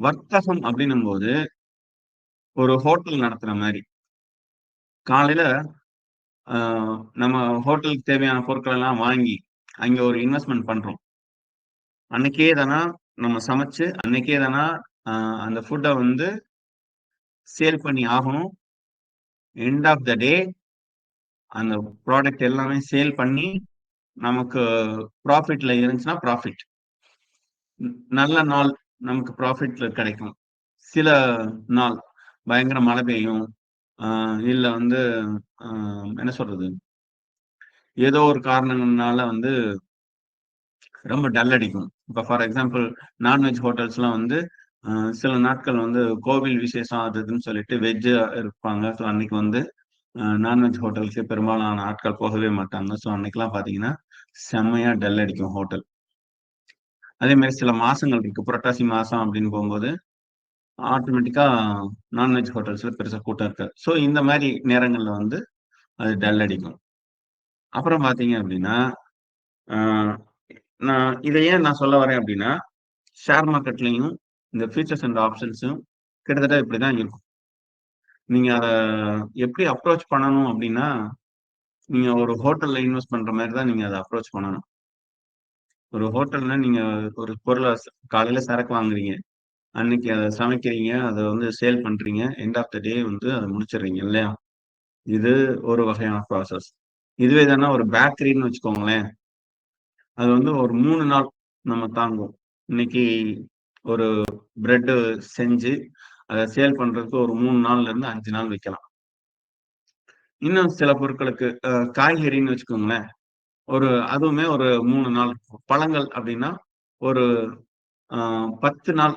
வர்த்தகம் அப்படின்னும்போது, ஒரு ஹோட்டல் நடத்துற மாரி. காலையில அ நம்ம ஹோட்டலுக்கு தேவையான பொருட்கள் எல்லாம் வாங்கி, அங்க ஒரு இன்வெஸ்ட்மென்ட் பண்றோம். அன்னைக்கே தானா நம்ம சமைச்சு, அன்னைக்கே தானா அ அந்த ஃபுட்ட வந்து சேல் பண்ணி ஆகணும். எண்ட் ஆஃப் த டே அந்த ப்ராடக்ட் எல்லாமே சேல் பண்ணி, நமக்கு ப்ராஃபிட்ல இருந்துச்சுன்னா ப்ராஃபிட். நல்ல நாள் நமக்கு ப்ராஃபிட்ல கிடைக்கும். சில நாள் பயங்கர மழை பெய்யும். அ இல்ல வந்து அ என்ன சொல்றது? ஏதோ ஒரு காரணங்கள்னால வந்து ரொம்ப டல் அடிக்கும். இப்ப ஃபார் எக்ஸாம்பிள் நான்வெஜ் ஹோட்டல்ஸ்லாம் வந்து அ சில நாட்கள் வந்து கோவில் விசேஷம் அது இதுன்னு சொல்லிட்டு வெஜ் இருப்பாங்க. ஸோ அன்னைக்கு வந்து நான்வெஜ் ஹோட்டலுக்கு பெரும்பாலான ஆட்கள் போகவே மாட்டாங்க. ஸோ அன்னைக்கெல்லாம் பார்த்தீங்கன்னா, செம்மையா டல் அடிக்கும் ஹோட்டல். அதே மாரி சில மாசங்கள் இருக்கு. புரட்டாசி மாசம் அப்படின்னு போம்போது, ஆட்டோமேட்டிக்கா நான்வெஜ் ஹோட்டல்ஸ்ல பெருசா கூட்டம் இருக்காது. ஸோ இந்த மாரி நேரங்கள்ல வந்து அது டல் அடிக்கும். அப்புறம் பார்த்தீங்க அப்படின்னா, அ இத ஏன் நான் சொல்ல வரேன் அப்படின்னா, ஷேர் மார்க்கெட்லயும் இந்த ஃபியூச்சர்ஸ் அண்ட் ஆப்ஷன்ஸும் கிட்டத்தட்ட இப்படிதான் இருக்கும். நீங்க அத எப்படி அப்ரோச் பண்ணணும் அப்படின்னா, நீங்க ஒரு ஹோட்டல்ல இன்வெஸ்ட் பண்ற மாரி தான் நீங்க அத அப்ரோச் பண்ணணும். ஒரு ஹோட்டல்ல நீங்க ஒரு பொருள காலையில சரக்கு வாங்குறீங்க. அன்னைக்கு அத சமைக்கிறீங்க. அத வந்து சேல் பண்றீங்க. எண்ட் ஆஃப் த டே வந்து அத முடிச்சிடுறீங்க இல்லையா? இது ஒரு வகையான ப்ராசஸ். இதுவே தான ஒரு பேக்கரின்னு வச்சுக்கோங்களேன். அது வந்து ஒரு 3 நாள் நம்ம தாங்கும். இன்னைக்கு ஒரு பிரெட் செஞ்சு, அத சேல் பண்றதுக்கு ஒரு 3 நாள்ல இருந்து 5 நாள் வைக்கலாம். இன்னும் சில பொருட்களுக்கு காய்கறின்னு வச்சுக்கோங்களேன். அதுவுமே ஒரு 3 நாள். பழங்கள் அப்டின்னா, ஒரு அ 10 நாள்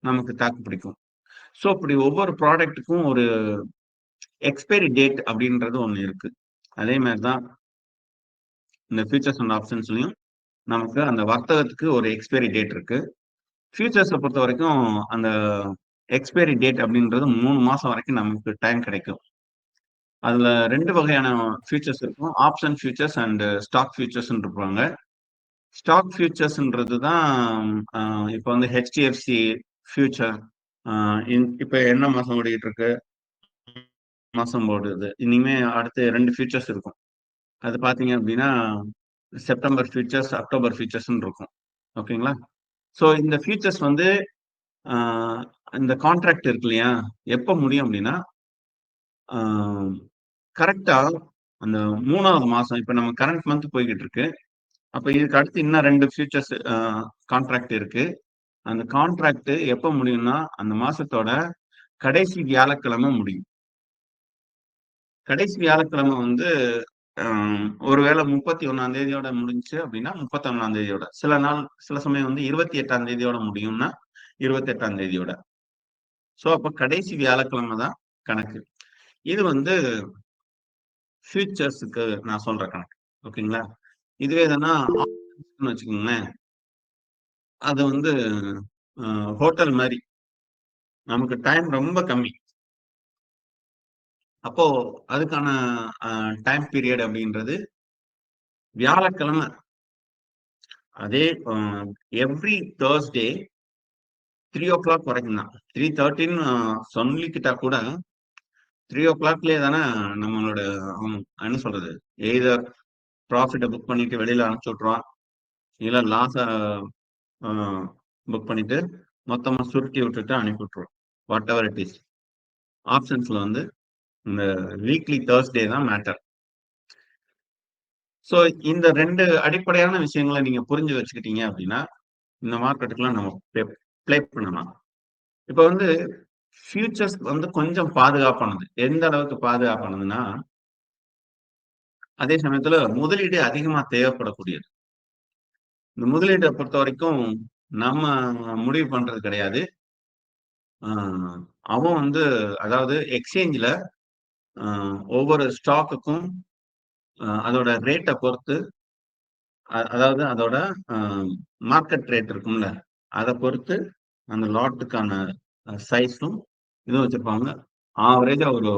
நமக்கு தாக்கு பிடிக்கும். ஸோ, இப்படி ஒவ்வொரு ப்ராடக்ட்டுக்கும் ஒரு எக்ஸ்பைரி டேட் அப்படின்றது ஒண்ணு இருக்கு. அதே மாரி தான் இந்த ஃபியூச்சர்ஸ் அண்ட் ஆப்ஷன்ஸ்லயும் நமக்கு அந்த வர்த்தகத்துக்கு ஒரு எக்ஸ்பைரி டேட் இருக்கு. ஃபியூச்சர்ஸ பொறுத்தவரைக்கும் அந்த எக்ஸ்பைரி டேட் அப்படின்றது 3 மாசம் வரைக்கும் நமக்கு டைம் கிடைக்கும். அதுல 2 வகையான ஃபியூச்சர்ஸ் இருக்கும். ஆப்ஷன் ஃபியூச்சர்ஸ் அண்ட் ஸ்டாக் ஃபியூச்சர்ஸ்ன்னு இருப்பாங்க. ஸ்டாக் ஃபியூச்சர்ஸ்ன்றது தான் அ இப்ப வந்து HDFC ஃபியூச்சர் அ இப்ப என்ன மாசம் ஓடிட்டு இருக்கு? மாசம் ஓடுது. இனிமே அடுத்து 2 ஃபியூச்சர்ஸ் இருக்கும். அது பார்த்தீங்க அப்டின்னா, செப்டம்பர் ஃபியூச்சர்ஸ், அக்டோபர் ஃபியூச்சர்ஸ்ன்னு இருக்கும். ஓகேங்களா? ஸோ இந்த ஃபியூச்சர்ஸ் வந்து அ இந்த கான்ட்ராக்ட் இருக்கு இல்லையா? எப்ப முடியும் அப்டின்னா, அ கரெக்ட்டா அந்த 3வது மாசம் இப்ப நம்ம கரண்ட் மந்த் போய்க்கிட்டு இருக்கு. அப்ப இதுக்கு அடுத்து இன்னும் 2 ஃபியூச்சர்ஸ் கான்ட்ராக்ட் இருக்கு. அந்த கான்ட்ராக்ட் எப்ப முடியும்னா, அந்த மாசத்தோட கடைசி வியாழக்கிழமை முடியும். கடைசி வியாழக்கிழமை வந்து ஒருவேள 31ஆம் தேதியோட முடிஞ்சுச்சு அப்படின்னா, 31ஆம் தேதியோட. சில சமயம் வந்து 28ஆம் தேதியோட முடியும்னா, 28ஆம் தேதியோட. ஸோ, அப்ப கடைசி வியாழக்கிழமை தான் கணக்கு. இது வந்து ஃபியூச்சர்ஸ்க்கு நான் சொல்ற கணக்கு. ஓகேங்களா? இதுவே எதனா ஆப்ஷன்ஸ்ன்னு வச்சுக்கோங்களேன். அது வந்து அ ஹோட்டல் மாரி. நமக்கு டைம் ரொம்ப கம்மி. அப்போ அதுக்கான அ டைம் பீரியட் அப்படின்றது வியாழக்கிழமை அதே எவ்ரி தர்ஸ்டே 3:00 வரைக்கும் தான். 3:13 சொல்லிக்கிட்டா கூட 3:00லேயே தானே நம்மளோட என்ன சொல்றது? எய்தர் ப்ராஃபிட்ட புக் பண்ணிட்டு வெளியில அனுப்பிச்சு விட்டுருவான். இல்ல லாஸ அ புக் பண்ணிட்டு மொத்தமா சுருட்டி விட்டுட்டு அனுப்பி விட்டுருவான். Whatever it is. ஆப்ஷன்ஸ்ல வந்து இந்த வீக்லி தர்ஸ்டே தான் மேட்டர். ஸோ இந்த 2 அடிப்படையான விஷயங்கள நீங்க புரிஞ்சு வச்சுக்கிட்டீங்க அப்படின்னா, இந்த மார்க்கெட்டுக்குலாம் நம்ம ப்ளே பண்ணலாம். இப்ப வந்து ஃபியூச்சர்ஸ் வந்து கொஞ்சம் பாதுகாப்பானது. எந்த அளவுக்கு பாதுகாப்பானதுன்னா, அதே சமயத்துல முதலீடு அதிகமா தேவைப்படக்கூடியது. இந்த முதலீட்ட பொறுத்தவரைக்கும் நம்ம முடிவு பண்றது கிடையாது. அ அவன் வந்து அதாவது எக்ஸ்சேஞ்ச்ல அ ஒவ்வொரு ஸ்டாக்குக்கும் அதோட ரேட்ட பொறுத்து அதாவது அதோட அ மார்க்கெட் ரேட் இருக்கும்ல, அத பொறுத்து அந்த லாட்டுக்கான சைஸும் இதுவும் வச்சிருப்பாங்க. ஆவரேஜா ஒரு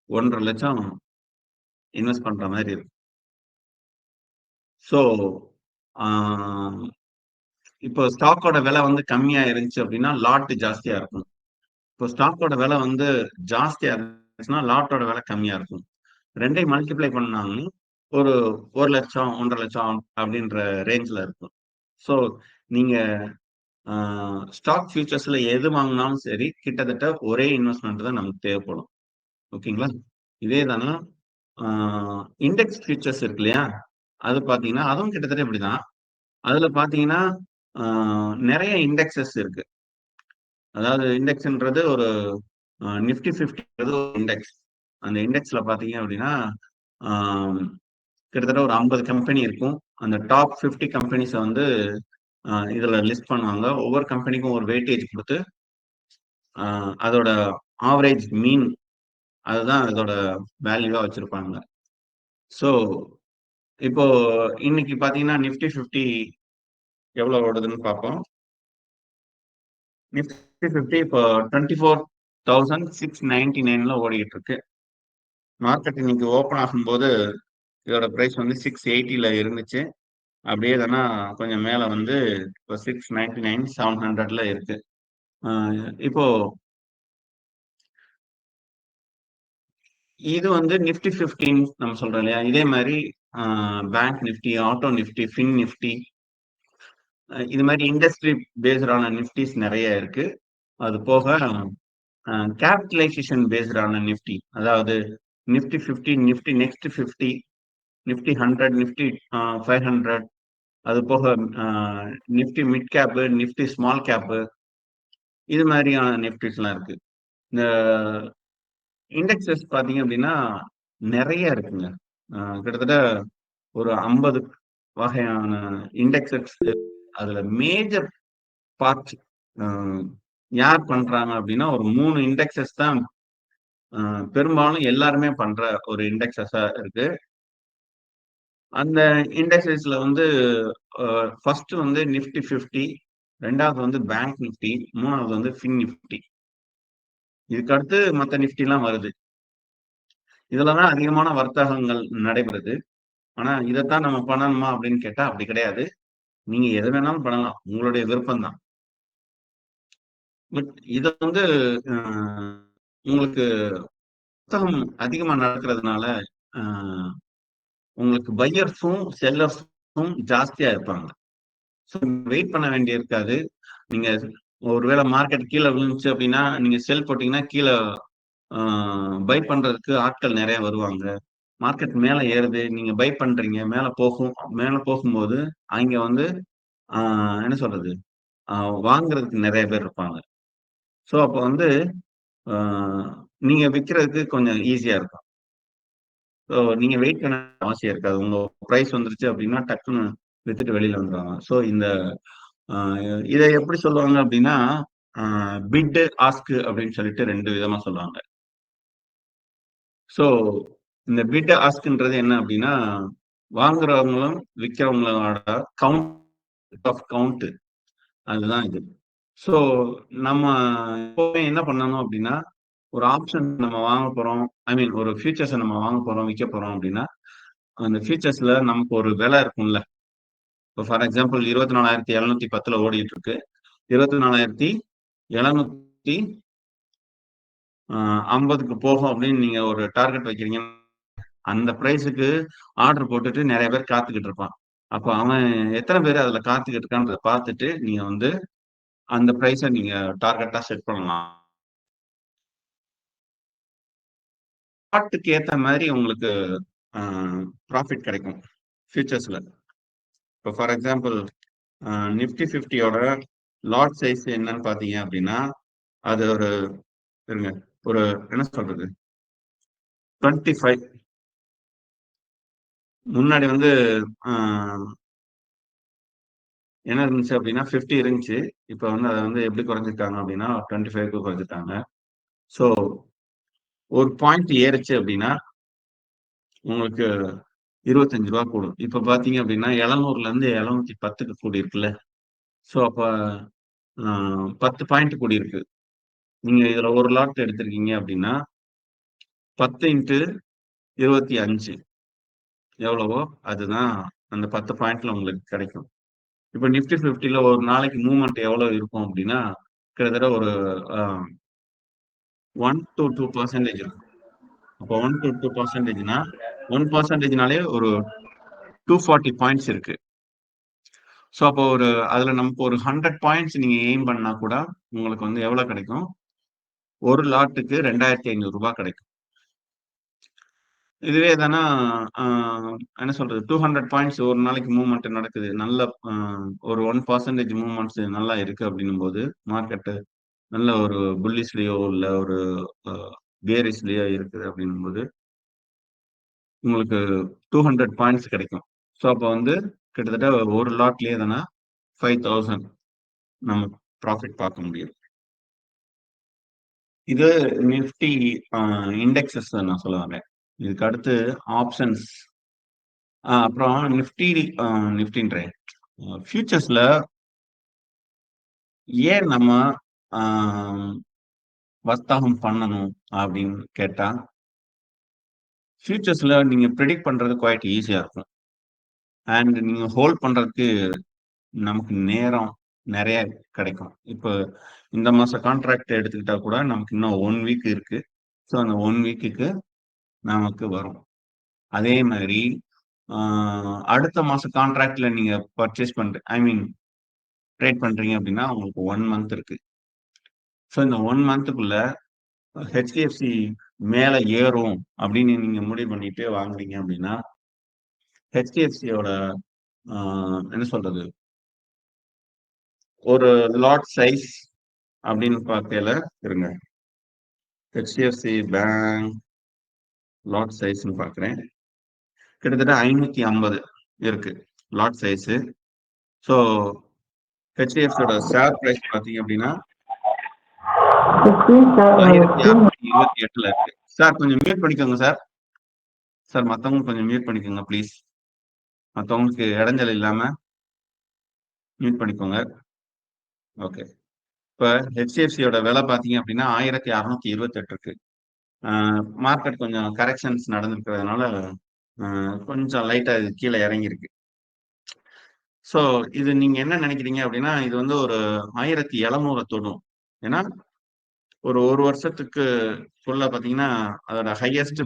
1,50,000 இன்வெஸ்ட் பண்ற மாரி இருக்கும். ஸோ, ஆ இப்போ ஸ்டாக்கோட விலை வந்து கம்மியா இருந்துச்சு அப்படின்னா லாட் ஜாஸ்தியா இருக்கும். இப்போ ஸ்டாக்கோட விலை வந்து ஜாஸ்தியா இருந்துச்சுன்னா லாட்டோட விலை கம்மியா இருக்கும். 2யும் மல்டிப்ளை பண்ணாலும் ஒரு 1,00,000 1,50,000 அப்படின்ற ரேஞ்ச்ல இருக்கும். ஸோ நீங்க ஸ்டாக் ஃபியூச்சர்ஸ்ல எது வாங்குனாலும் சரி, கிட்டத்தட்ட ஒரே இன்வெஸ்ட்மெண்ட் தான் நமக்கு தேவைப்படும். ஓகேங்களா? இதே தானா இண்டெக்ஸ் ஃபியூச்சர்ஸ் இருக்கு இல்லையா? அது பார்த்தீங்கன்னா, அதுவும் கிட்டத்தட்ட இப்படிதான். அதுல பார்த்தீங்கன்னா, ஆ நெறைய இண்டெக்ஸஸ் இருக்கு. அதாவது இண்டெக்ஸ்ன்றது ஒரு நிஃப்டி 50ன்றது ஒரு இண்டெக்ஸ். அந்த இண்டெக்ஸ்ல பார்த்தீங்க அப்படின்னா, ஆம் கிட்டத்தட்ட ஒரு 50 கம்பெனி இருக்கும். அந்த டாப் 50 கம்பெனிஸ வந்து இதுல லிஸ்ட் பண்ணுவாங்க. ஒவ்வொரு கம்பெனிக்கும் ஒரு வெயிட்டேஜ் குடுத்து, அ அதோட ஆவரேஜ் மீன் அதுதான் அதோட வேல்யூவா வச்சிருப்பாங்க. ஸோ, இப்போ இன்னைக்கு பார்த்தீங்கன்னா, நிஃப்டி 50 எவ்வளோ ஓடுதுன்னு பார்ப்போம். நிஃப்டி 50 இப்போ 24,699ல ஓடிக்கிட்டு இருக்கு. மார்க்கெட் இன்னைக்கு ஓப்பன் ஆகும்போது, இதோட பிரைஸ் வந்து 680ல இருந்துச்சு. அப்படியே இல்லன்னா கொஞ்சம் மேல வந்து இப்போ 699, 700ல இருக்கு. அ இப்போ இது வந்து நிஃப்டி 15 நம்ம சொல்றோம் இல்லையா? இதே மாரி அ bank Nifty, auto Nifty, fin Nifty இது மாரி இண்டஸ்ட்ரி பேஸ்டான நிஃப்டிஸ் நெறைய இருக்கு. அது போக கேபிட்டலைசேஷன் பேஸ்டான நிஃப்டி. அதாவது Nifty 50, Nifty next 50, Nifty 100, Nifty 500 அது போக அ Nifty mid cap, Nifty small cap இது மாரியான நிஃப்டிஸ்லாம் இருக்கு. இந்த இண்டெக்ஸஸ் பார்த்தீங்க அப்படின்னா, நெறைய இருக்குங்க. கிட்டத்தட்ட ஒரு 50 வகையான இண்டெக்ஸஸ் அதுல மேஜர் பார்ட் அ யார் பண்றாங்க அப்படின்னா, ஒரு 3 இண்டெக்ஸஸ் தான் அ பெரும்பாலும் எல்லாருமே பண்ற ஒரு இண்டெக்ஸஸா இருக்கு. அந்த இண்டெக்ஸஸ்ல வந்து ஃபர்ஸ்ட் வந்து நிஃப்டி 50, 2வது வந்து பேங்க் நிஃப்டி, 3வது வந்து ஃபின் நிஃப்டி. இதுக்கு அடுத்து மத்த நிஃப்டிலாம் வருது. இதுல தான் அதிகமான வர்த்தகங்கள் நடைபெறுது. ஆனா, இதத்தான் நம்ம பண்ணணுமா அப்படின்னு கேட்டா அப்படி கிடையாது. நீங்க எத வேணாலும் பண்ணலாம். உங்களுடைய விருப்பம் தான். பட் இத வந்து அ உங்களுக்கு புத்தகம் அதிகமா நடக்கிறதுனால, அ உங்களுக்கு பையர்ஸும், செல்லர்ஸும் ஜாஸ்தியா இருப்பாங்க. ஸோ வெயிட் பண்ண வேண்டி இருக்காது. நீங்க ஒருவேள மார்க்கெட் கீழ விழுந்துச்சு அப்டின்னா, நீங்க செல் போட்டீங்கன்னா, கீழ அ பை பண்றதுக்கு ஆட்கள் நெறைய வருவாங்க. மார்க்கெட் மேல ஏறுது, நீங்க பை பண்றீங்க, மேல போகும்போது, அங்க வந்து அ என்ன சொல்றது? அ வாங்குறதுக்கு நெறைய பேர் இருப்பாங்க. ஸோ அப்ப வந்து அ நீங்க விக்கிறதுக்கு கொஞ்சம் ஈஸியா இருக்கும். ஸோ நீங்க வெயிட் பண்ண அவசியம் இருக்காது. உங்க பிரைஸ் வந்துருச்சு அப்டின்னா, டக்குன்னு வித்துட்டு வெளில வந்துருவாங்க. ஸோ இந்த அ இத எப்படி சொல்லுவாங்க அப்டின்னா, அ பிட், ஆஸ்க் அப்டின்னு சொல்லிட்டு 2 விதமா சொல்லுவாங்க. ஸோ இந்த பிட், ஆஸ்க்ன்றது என்ன அப்டின்னா, வாங்குறவங்களும், விக்கிறவங்களோட கவுண்ட் அதுதான் இது. ஸோ நம்ம எப்பவுமே என்ன பண்ணணும் அப்டின்னா, ஒரு ஆப்ஷன் நம்ம வாங்க போறோம். ஐ மீன் ஒரு ஃபியூச்சர்ஸ நம்ம வாங்க போறோம், விக்க போறோம் அப்டின்னா, அந்த ஃபியூச்சர்ஸ்ல நமக்கு ஒரு விலை இருக்கும்ல. இப்போ ஃபார் எக்ஸாம்பிள் 24,710ல ஓடிட்டு இருக்கு. 24,750 50க்கு போகும் அப்படின்னு நீங்க ஒரு டார்கெட் வைக்கிறீங்க. அந்த பிரைஸுக்கு ஆர்டர் போட்டுட்டு நெறைய பேர் காத்துக்கிட்டு இருப்பான். அப்ப அவன் எத்தன பேர் அதுல காத்துக்கிட்டு இருக்கான்றத பார்த்துட்டு, நீங்க வந்து அந்த பிரைஸ நீங்க டார்கெட்டா செட் பண்ணலாம். ஸ்பாட்டுக்கு ஏத்த மாரி உங்களுக்கு அ ப்ராஃபிட் கிடைக்கும். ஃபியூச்சர்ஸ்ல. இப்போ ஃபார் எக்ஸாம்பிள் நிஃப்டி 50யோட லாட் சைஸ் என்னன்னு பார்த்தீங்க அப்படின்னா, அது ஒரு இருங்க. ஒரு என்ன சொல்றது? 25 முன்னாடி வந்து அ என்ன இருந்துச்சு அப்படின்னா 50 இருந்துச்சு. இப்ப வந்து அத வந்து எப்படி குறைச்சிருக்காங்க அப்படின்னா 25க்கு குறைச்சுட்டாங்க. ஸோ ஒரு பாயிண்ட் ஏறுச்சு அப்படின்னா, உங்களுக்கு ரூ. 25 கூடும். இப்ப பார்த்தீங்க அப்படின்னா 700லேருந்து 710க்கு கூடியிருக்குல்ல. ஸோ அப்ப அ 10 பாயிண்ட் கூடியிருக்கு. நீங்க இதுல ஒரு லாட் எடுத்திருக்கீங்க அப்படின்னா, 10 இன்டு 25 எவ்வளவோ அதுதான் அந்த 10 பாயிண்ட்ல உங்களுக்கு கிடைக்கும். இப்போ நிஃப்டி 50ல ஒரு நாளைக்கு மூவ்மெண்ட் எவ்வளவு இருக்கும் அப்படின்னா கிட்டத்தட்ட ஒரு 1 to 2% இருக்கும். அப்போ 1 to 2%னா 1%னாலே ஒரு 240 பாயிண்ட்ஸ் இருக்கு. ஸோ அப்போ அதுல நமக்கு ஒரு 100 பாயிண்ட்ஸ் நீங்க எய்ம் பண்ணா கூட உங்களுக்கு வந்து எவ்வளவு கிடைக்கும்? ஒரு லாட்டுக்கு 2500 ரூபாய் கிடைக்கும். இதுவே தானா என்ன சொல்றது 200 பாயிண்ட்ஸ் ஒரு நாளைக்கு மூவ்மெண்ட் நடக்குது, நல்ல ஒரு 1% மூவ்மெண்ட்ஸ் நல்லா இருக்கு அப்படின்னும் போது மார்க்கெட் நல்ல ஒரு புல்லிஷ்லயோ இல்ல ஒரு பேரிஷ்லயோ இருக்குது அப்படின்னும் போது உங்களுக்கு 200 பாயிண்ட்ஸ் கிடைக்கும். ஸோ அப்போ வந்து கிட்டத்தட்ட ஒரு லாட்லயே தானே 5000 நம்ம ப்ராஃபிட் பார்க்க முடியும். இது நிஃப்டி இண்டெக்ஸஸ் நான் சொல்ல வரேன். இதுக்கு அடுத்து ஆப்ஷன்ஸ், அப்புறம் நிஃப்டின்றேன் ஃபியூச்சர்ஸ்ல ஏன் நம்ம வர்த்தகம் பண்ணணும் அப்படின்னு கேட்டா, ஃபியூச்சர்ஸ்ல நீங்க ப்ரெடிக்ட் பண்றது குவைட் ஈஸியா இருக்கும். அண்ட் நீங்க ஹோல்ட் பண்றதுக்கு நமக்கு நேரம் நிறைய கிடைக்கும். இப்போ இந்த மாச கான்ட்ராக்ட் எடுத்துக்கிட்டா கூட நமக்கு இன்னும் 1 வீக் இருக்கு. ஸோ அந்த 1 வீக்குக்கு நமக்கு வரும். அதே மாதிரி அடுத்த மாச கான்ட்ராக்ட்ல நீங்க பர்ச்சேஸ் ட்ரேட் பண்றீங்க அப்படின்னா உங்களுக்கு 1 மந்த் இருக்கு. ஸோ இந்த 1 மந்த்துக்குள்ள ஹெச்டிஎஃப்சி மேல ஏறும் அப்படின்னு நீங்க முடிவு பண்ணிட்டு வாங்குறீங்க அப்படின்னா ஹெச்டிஎஃப்சியோட என்ன சொல்றது ஒரு லாட் சைஸ் அப்படின்னு பார்க்கல இருங்க. ஹெச்டிஎஃப்சி பேங்க் லாட் சைஸ்ன்னு பார்க்குறேன். கிட்டத்தட்ட 550 இருக்கு லாட் சைஸ். ஸோ ஹெச்டிஎஃப்சியோட ஷேர் பிரைஸ் பார்த்தீங்க அப்படின்னா 1628ல இருக்கு. சார் கொஞ்சம் மியூட் பண்ணிக்கோங்க சார். சார் மற்றவங்க கொஞ்சம் மியூட் பண்ணிக்கோங்க ப்ளீஸ். மற்றவங்களுக்கு இடைஞ்சல் இல்லாம மியூட் பண்ணிக்கோங்க. ஓகே. இப்போ ஹெச்டிஎஃப்சியோட விலை பார்த்தீங்க அப்படின்னா 1628 இருக்கு. மார்க்கெட் கொஞ்சம் கரெக்ஷன்ஸ் நடந்திருக்கிறதுனால கொஞ்சம் லைட்டா இது கீழே இறங்கியிருக்கு. ஸோ இது நீங்க என்ன நினைக்கிறீங்க அப்படின்னா இது வந்து ஒரு 1700 தொடும். ஏன்னா ஒரு வருஷத்துக்கு சொல்ல பார்த்தீங்கன்னா அதோட ஹையஸ்ட்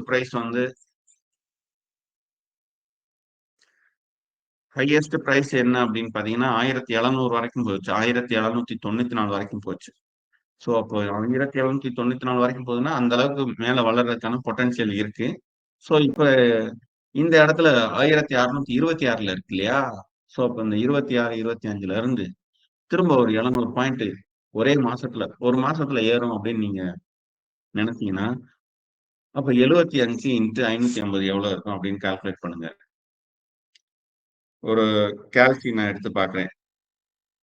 ப்ரைஸ் என்ன அப்படின்னு பார்த்தீங்கன்னா 1700 வரைக்கும் போச்சு. 1794 வரைக்கும் போச்சு. ஸோ அப்போ 1794 வரைக்கும் போகுதுன்னா அந்த அளவுக்கு மேல வளர்றதுக்கான பொட்டன்ஷியல் இருக்கு. ஸோ இப்போ இந்த இடத்துல 1626ல இருக்கு இல்லையா? ஸோ அப்போ இந்த 26, 25ல இருந்து திரும்ப ஒரு 700 பாயிண்ட் ஒரே மாசத்துல ஒரு மாசத்துல ஏறும் அப்படின்னு நீங்க நினைச்சீங்கன்னா அப்ப 75 இன்ட்டு 550 எவ்வளவு இருக்கும் அப்படின்னு கால்குலேட் பண்ணுங்க. ஒரு கால்குலேட் நான் எடுத்து பார்க்குறேன்.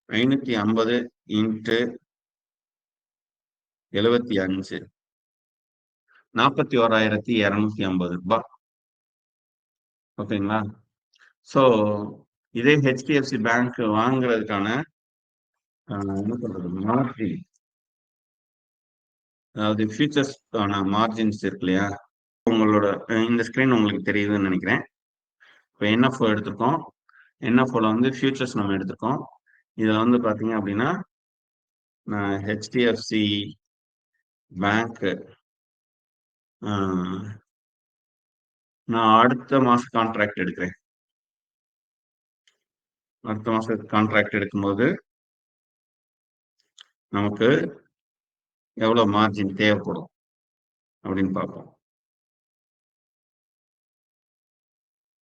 550 இன்ட்டு 75 41,250 ரூபாய். ஓகேங்களா? ஸோ இதே ஹெச்டிஎஃப்சி பேங்க் வாங்குறதுக்கான என்ன சொல்றது மார்ஜின், அதாவது ஃபியூச்சர்ஸ்க்கான மார்ஜின்ஸ் இருக்கு இல்லையா? உங்களோட இந்த ஸ்கிரீன் உங்களுக்கு தெரியுதுன்னு நினைக்கிறேன். இப்போ என்எஃப்ஓ எடுத்திருக்கோம். என்எஃப்ஓல வந்து ஃபியூச்சர்ஸ் நம்ம எடுத்திருக்கோம். இதில் வந்து பார்த்தீங்க அப்படின்னா நான் ஹெச்டிஎஃப்சி பேங்க் நான் அடுத்த மாசம் கான்ட்ராக்ட் எடுக்கிறேன். அடுத்த மாசம் கான்ட்ராக்ட் எடுக்கும்போது நமக்கு எவ்வளவு மார்ஜின் தேவைப்படும் அப்படின்னு பார்ப்போம்.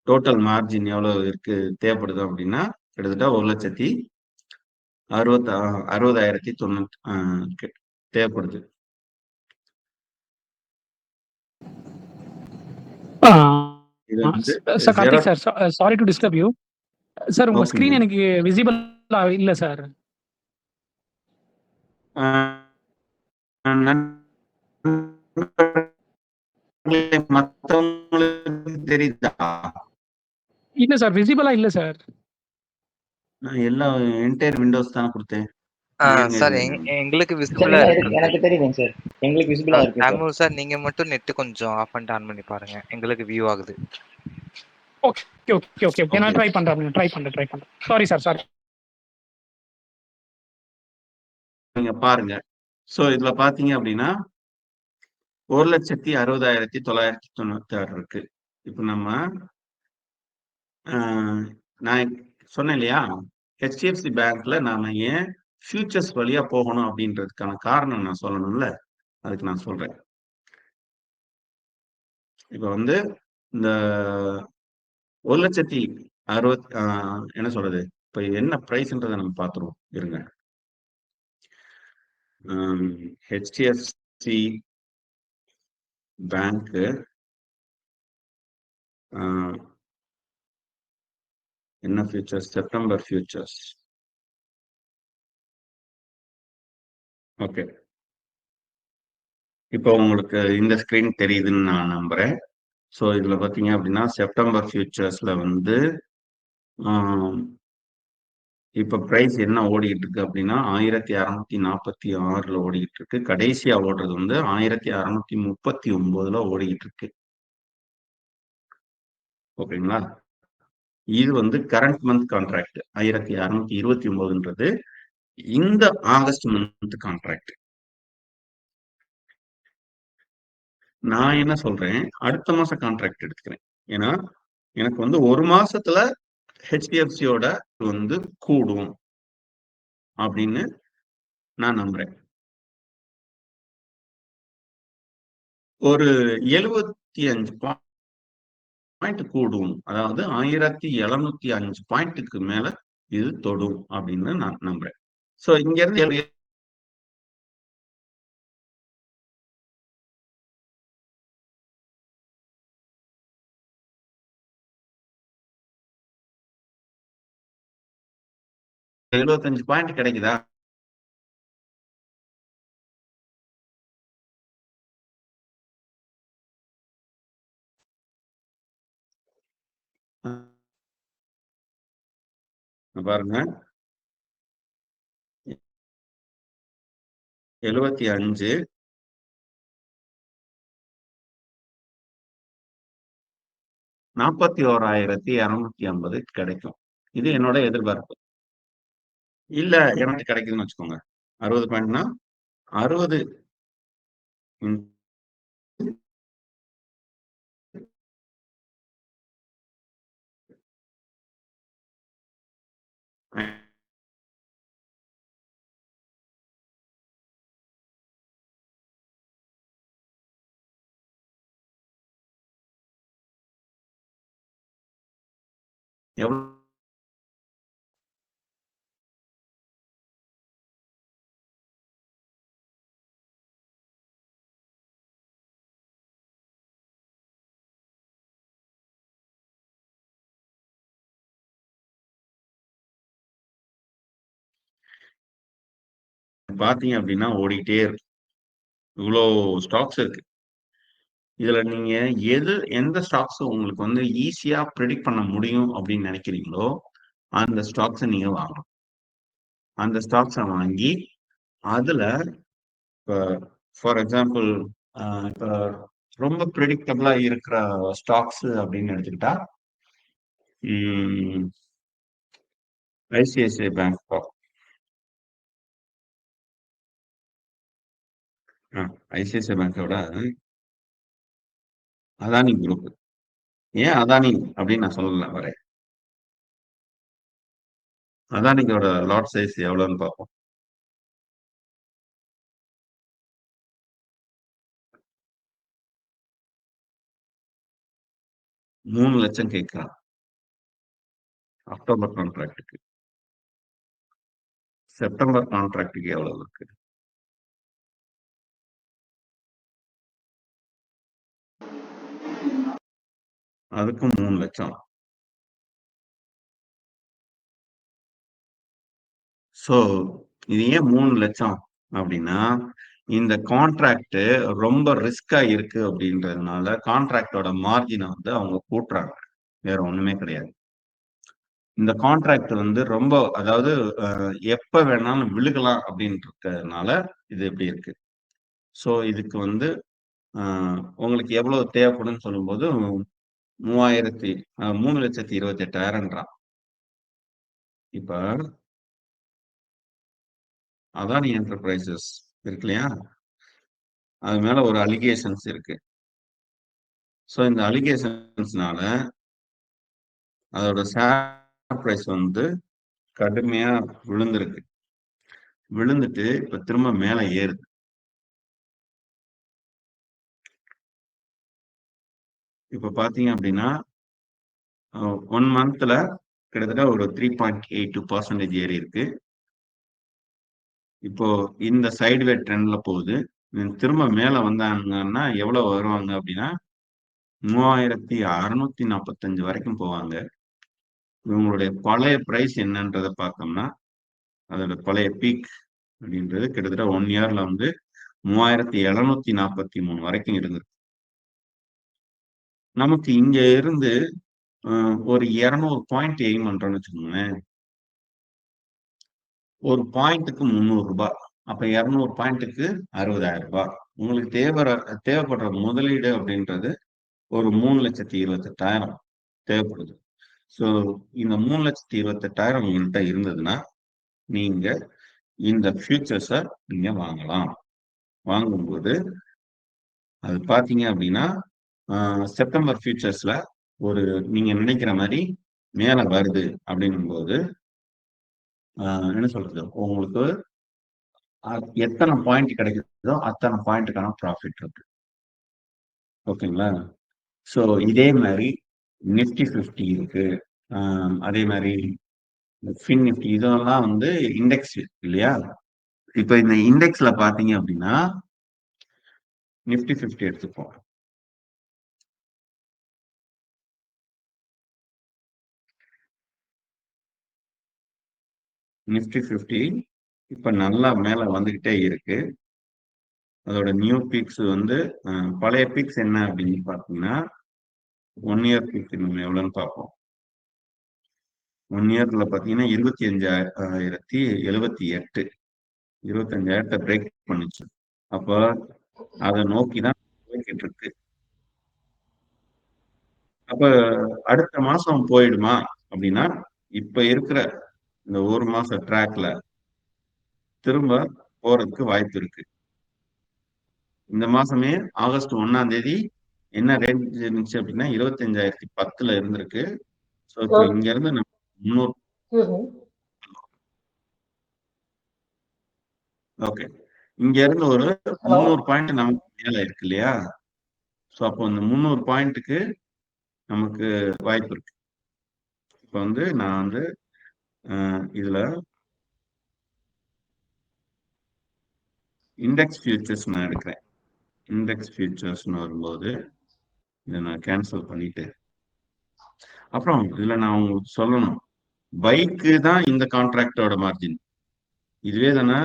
டோட்டல் மார்ஜின் எவ்வளவு இருக்கு தேவைப்படுது அப்படின்னா கிட்டத்தட்ட 1,60,090 தேவைப்படுது. இது வந்து sir Karthik sir, sorry to disturb you sir. உங்க ஸ்கிரீன் எனக்கு விசிபிள் இல்ல சார். மத்தவங்களுக்கு தெரியுதா? இல்ல சார், விசிபிளா இல்ல சார். நான் எல்லா என்டையர் விண்டோஸ் தான் கொடுத்தேன் சார். எங்களுக்கு விசிபிளா இருக்கு. எனக்கு தெரியுங்க சார், எங்களுக்கு விசிபிளா இருக்கு சார். தாமு சார், நீங்க மட்டும் நெட் கொஞ்சம் ஆஃப் பண்ணிட்டு ஆன் பண்ணி பாருங்க, எங்களுக்கு வியூ ஆகுது. ஓகே ஓகே ஓகே ஓகே, நான் ட்ரை பண்றேன். Sorry sir, sorry. நீங்க பாருங்க. சோ இதுல பாத்தீங்க அப்படின்னா 1,60,996 இருக்கு. இப்ப நம்ம நான் சொன்னேன் இல்லையா, ஹெச்டிஎஃப்சி பேங்க்ல நாம ஏன் ஃபியூச்சர்ஸ் வழியா போகணும் அப்படின்றதுக்கான காரணம் நான் சொல்லணும்ல, அதுக்கு நான் சொல்றேன். இப்ப வந்து இந்த 1,60,60 என்ன சொல்றது, இப்ப என்ன பிரைஸ்ன்றதை நம்ம பார்த்துருவோம் இருங்க. ஹெச்டிஎஃப்சி பேங்க் என்ன ஃபியூச்சர்ஸ், செப்டம்பர் ஃபியூச்சர்ஸ். ஓகே, இப்போ உங்களுக்கு இந்த ஸ்கிரீன் தெரியுதுன்னு நான் நம்புறேன். ஸோ இதுல பாத்தீங்க அப்படின்னா செப்டம்பர் ஃபியூச்சர்ஸ்ல வந்து இப்ப பிரைஸ் என்ன ஓடிட்டு இருக்கு அப்படின்னா 1646 ஓடிட்டு இருக்கு. கடைசியா ஓடுறது வந்து 1639 ஓடிட்டு இருக்கு. ஓகேங்களா? இது வந்து கரண்ட் மந்த் கான்ட்ராக்ட் 1629ன்றது இந்த ஆகஸ்ட் மந்த் கான்ட்ராக்ட். நான் என்ன சொல்றேன், அடுத்த மாசம் கான்ட்ராக்ட் எடுத்துக்கிறேன். ஏன்னா எனக்கு வந்து ஒரு மாசத்துல ஹெச்டிஎஃப்சியோட வந்து கூடும் அப்படின்னு நான் நம்புறேன். ஒரு 75 பாயிண்ட் கூடும், அதாவது 1705 பாயிண்ட்டுக்கு மேல இது தொடும் அப்படின்னு நான் நம்புறேன். சோ இங்க இருந்து எழுபத்தஞ்சு பாயிண்ட் கிடைக்குதா? பாருங்க, 75 41,250 கிடைக்கும். இது என்னோட எதிர்பார்ப்பு. இல்ல எனக்கு கிடைக்குதுன்னு வச்சுக்கோங்க. 60 பாயிண்ட்னா 60 எவ்வளவு பாத்தீங்க அப்படின்னா ஓடிட்டே இருக்கு. இவ்வளோ ஸ்டாக்ஸ் இருக்கு. இதுல நீங்க எந்த ஸ்டாக்ஸ் உங்களுக்கு வந்து ஈஸியா ப்ரெடிக்ட் பண்ண முடியும் அப்படின்னு நினைக்கிறீங்களோ அந்த ஸ்டாக்ஸை நீங்க வாங்கணும். அந்த ஸ்டாக்ஸை வாங்கி அதுல இப்போ ஃபார் எக்ஸாம்பிள் இப்போ ரொம்ப ப்ரெடிக்டபிளா இருக்கிற ஸ்டாக்ஸ் அப்படின்னு எடுத்துக்கிட்டா ஐசிஐசிஐ பேங்க், ஐசிஐசிஐ பேங்கோட அதானி குரூப். ஏன் அதானி அப்படின்னு நான் சொல்லல வரேன். அதானிக்கோட லாட் சைஸ் எவ்வளவுன்னு பார்ப்போம். $3 லட்சம் கேட்கிறான் அக்டோபர் கான்ட்ராக்டுக்கு. செப்டம்பர் கான்ட்ராக்டுக்கு எவ்வளவு இருக்கு? அதுக்கும் 3 லட்சம். சோ இது ஏன் 3 லட்சம் அப்படின்னா இந்த கான்ட்ராக்ட் ரொம்ப ரிஸ்கா இருக்கு அப்படின்றதுனால கான்ட்ராக்டோட மார்ஜினை வந்து அவங்க கூட்டுறாங்க, வேற ஒண்ணுமே கிடையாது. இந்த கான்ட்ராக்ட் வந்து ரொம்ப, அதாவது எப்ப வேணாலும் விழுகலாம் அப்படின்னு இருக்கிறதுனால இது எப்படி இருக்கு. சோ இதுக்கு வந்து உங்களுக்கு எவ்வளவு தேவைப்படும்னு சொல்லும்போது 3,28,000. இப்ப அதானி என்டர்பிரைசஸ் இருக்கு இல்லையா, அது மேல ஒரு அலிகேஷன்ஸ் இருக்கு. ஸோ இந்த அலிகேஷன்ஸ்னால அதோட ஷேர் பிரைஸ் வந்து கடுமையா விழுந்திருக்கு. விழுந்துட்டு இப்ப திரும்ப மேல ஏறுது. இப்ப பாத்தீங்க அப்படின்னா 1 மந்த்ல கிட்டத்தட்ட ஒரு 3.82% ஏறி இருக்கு. இப்போ இந்த சைடுவே ட்ரெண்ட்ல போகுது. திரும்ப மேல வந்தாங்கன்னா எவ்வளவு வருவாங்க அப்படின்னா 3645 வரைக்கும் போவாங்க. இவங்களுடைய பழைய பிரைஸ் என்னன்றதை பார்த்தோம்னா அதோட பழைய பீக் அப்படின்றது கிட்டத்தட்ட 1 இயர்ல வந்து 3743 வரைக்கும் இருந்தது. நமக்கு இங்க இருந்து ஒரு 200 பாயிண்ட் எய்ம் பண்றோம்னு வச்சுக்கோங்களேன். ஒரு பாயிண்ட்டுக்கு 300 ரூபாய். அப்ப 200 பாயிண்ட்டுக்கு 60,000 ரூபாய். உங்களுக்கு தேவைப்படுற முதலீடு அப்படின்றது ஒரு 3,28,000 தேவைப்படுது. ஸோ இந்த 3,28,000 உங்கள்கிட்ட இருந்ததுன்னா நீங்க இந்த ஃபியூச்சர்ஸை நீங்க வாங்கலாம். வாங்கும்போது அது பார்த்தீங்க அப்படின்னா செப்டம்பர் ஃபியூச்சர்ஸ்ல ஒரு நீங்க நினைக்கிற மாதிரி மேல வருது அப்படிங்கும்போது என்ன சொல்றது, உங்களுக்கு எத்தனை பாயிண்ட் கிடைக்குதோ அத்தனை பாயிண்ட்டுக்கான ப்ராஃபிட் இருக்கு. ஓகேங்களா? ஸோ இதே மாதிரி நிஃப்டி 50 இருக்கு, அதே மாதிரி ஃபின் நிஃப்டி, இதெல்லாம் வந்து இண்டெக்ஸ் இல்லையா? இப்ப இந்த இண்டெக்ஸ்ல பாத்தீங்க அப்படின்னா நிஃப்டி 50 எடுத்துப்போம். நிஃப்டி 50 இப்ப நல்லா மேல வந்துகிட்டே இருக்கு. அதோட நியூ பீக்ஸ் வந்து பழைய பீக்ஸ் என்ன அப்படின்னு பாத்தீங்கன்னா 1 இயர் பீக் நம்ம எவ்வளவுன்னு பார்ப்போம். 1 இயர்ல பாத்தீங்கன்னா 25,078, 25,000 பிரேக் பண்ணுச்சு. அப்ப அதை நோக்கிதான் போய்கிட்டு இருக்கு. அப்ப அடுத்த மாசம் போயிடுமா அப்படின்னா இப்ப இருக்கிற இந்த ஒரு மாச ட்ராக்ல திரும்ப போறதுக்கு வாய்ப்பு இருக்கு. இந்த மாசமே ஆகஸ்ட் 1ஆம் தேதி என்ன ரேஞ்ச் இருந்துச்சு அப்படின்னா 25,010 இருந்திருக்கு. ஸோ இப்போ இங்க இருந்து 300 ஓகே, இங்க இருந்து ஒரு 300 பாயிண்ட் நமக்கு மேல இருக்கு இல்லையா? ஸோ அப்போ இந்த 300 பாயிண்ட்டுக்கு நமக்கு வாய்ப்பு இருக்கு. இப்போ வந்து நான் வந்து இதுல இண்டெக்ஸ் ஃபியூச்சர்ஸ் நான் எடுக்கிறேன். இண்டெக்ஸ் ஃபியூச்சர்ஸ்னு வரும்போது இதை நான் கேன்சல் பண்ணிட்டு அப்புறம் இதுல நான் உங்களுக்கு சொல்லணும், பைக்கு தான் இந்த கான்ட்ராக்டோட மார்ஜின். இதுவே தானே